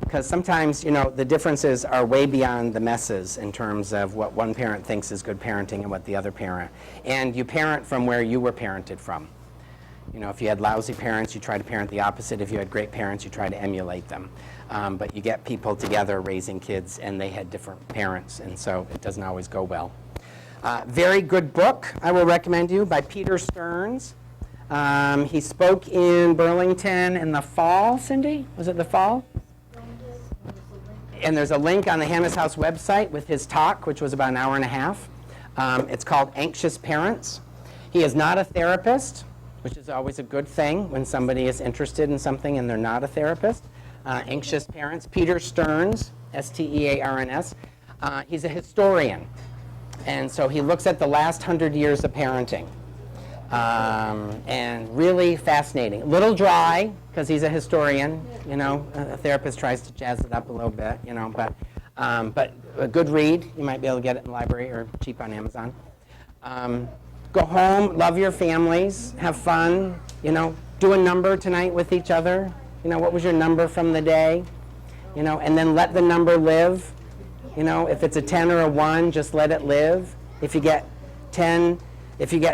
Because sometimes, you know, the differences are way beyond the messes in terms of what one parent thinks is good parenting and what the other parent. And you parent from where you were parented from. You know, if you had lousy parents, you try to parent the opposite. If you had great parents, you try to emulate them. But you get people together raising kids, and they had different parents, and so it doesn't always go well. Very good book I will recommend you by Peter Stearns. He spoke in Burlington in the fall, Cindy? Was it the fall? And there's a link on the Hannah's House website with his talk, which was about an hour and a half. It's called Anxious Parents. He is not a therapist, which is always a good thing when somebody is interested in something and they're not a therapist. Anxious Parents. Peter Stearns, S-T-E-A-R-N-S. He's a historian. And so he looks at the last 100 years of parenting. And really fascinating. A little dry, because he's a historian, you know. A therapist tries to jazz it up a little bit, you know, but a good read. You might be able to get it in the library or cheap on Amazon. Go home, love your families, have fun, you know, do a number tonight with each other. You know, what was your number from the day? You know, and then let the number live. You know, if it's a 10 or a 1, just let it live. If you get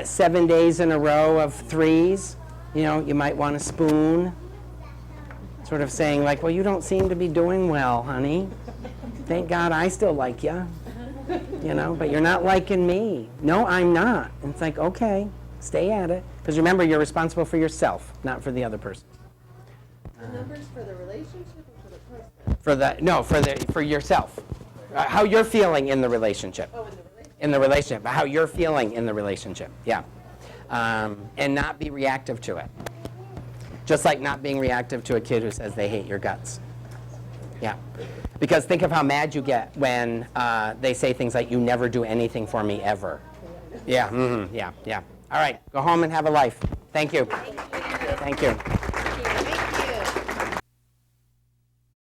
7 days in a row of 3s, you know, you might want a spoon. Sort of saying like, well, you don't seem to be doing well, honey. Thank God I still like you. You know, but you're not liking me. No, I'm not. And it's like, okay, stay at it. Because remember, you're responsible for yourself, not for the other person. The numbers for the relationship or for the person? For yourself. How you're feeling in the relationship. Oh, in the relationship. In the relationship, how you're feeling in the relationship, yeah. And not be reactive to it. Just like not being reactive to a kid who says they hate your guts. Yeah. Because think of how mad you get when they say things like, you never do anything for me ever. Yeah, yeah, yeah. All right, go home and have a life. Thank you. Thank you.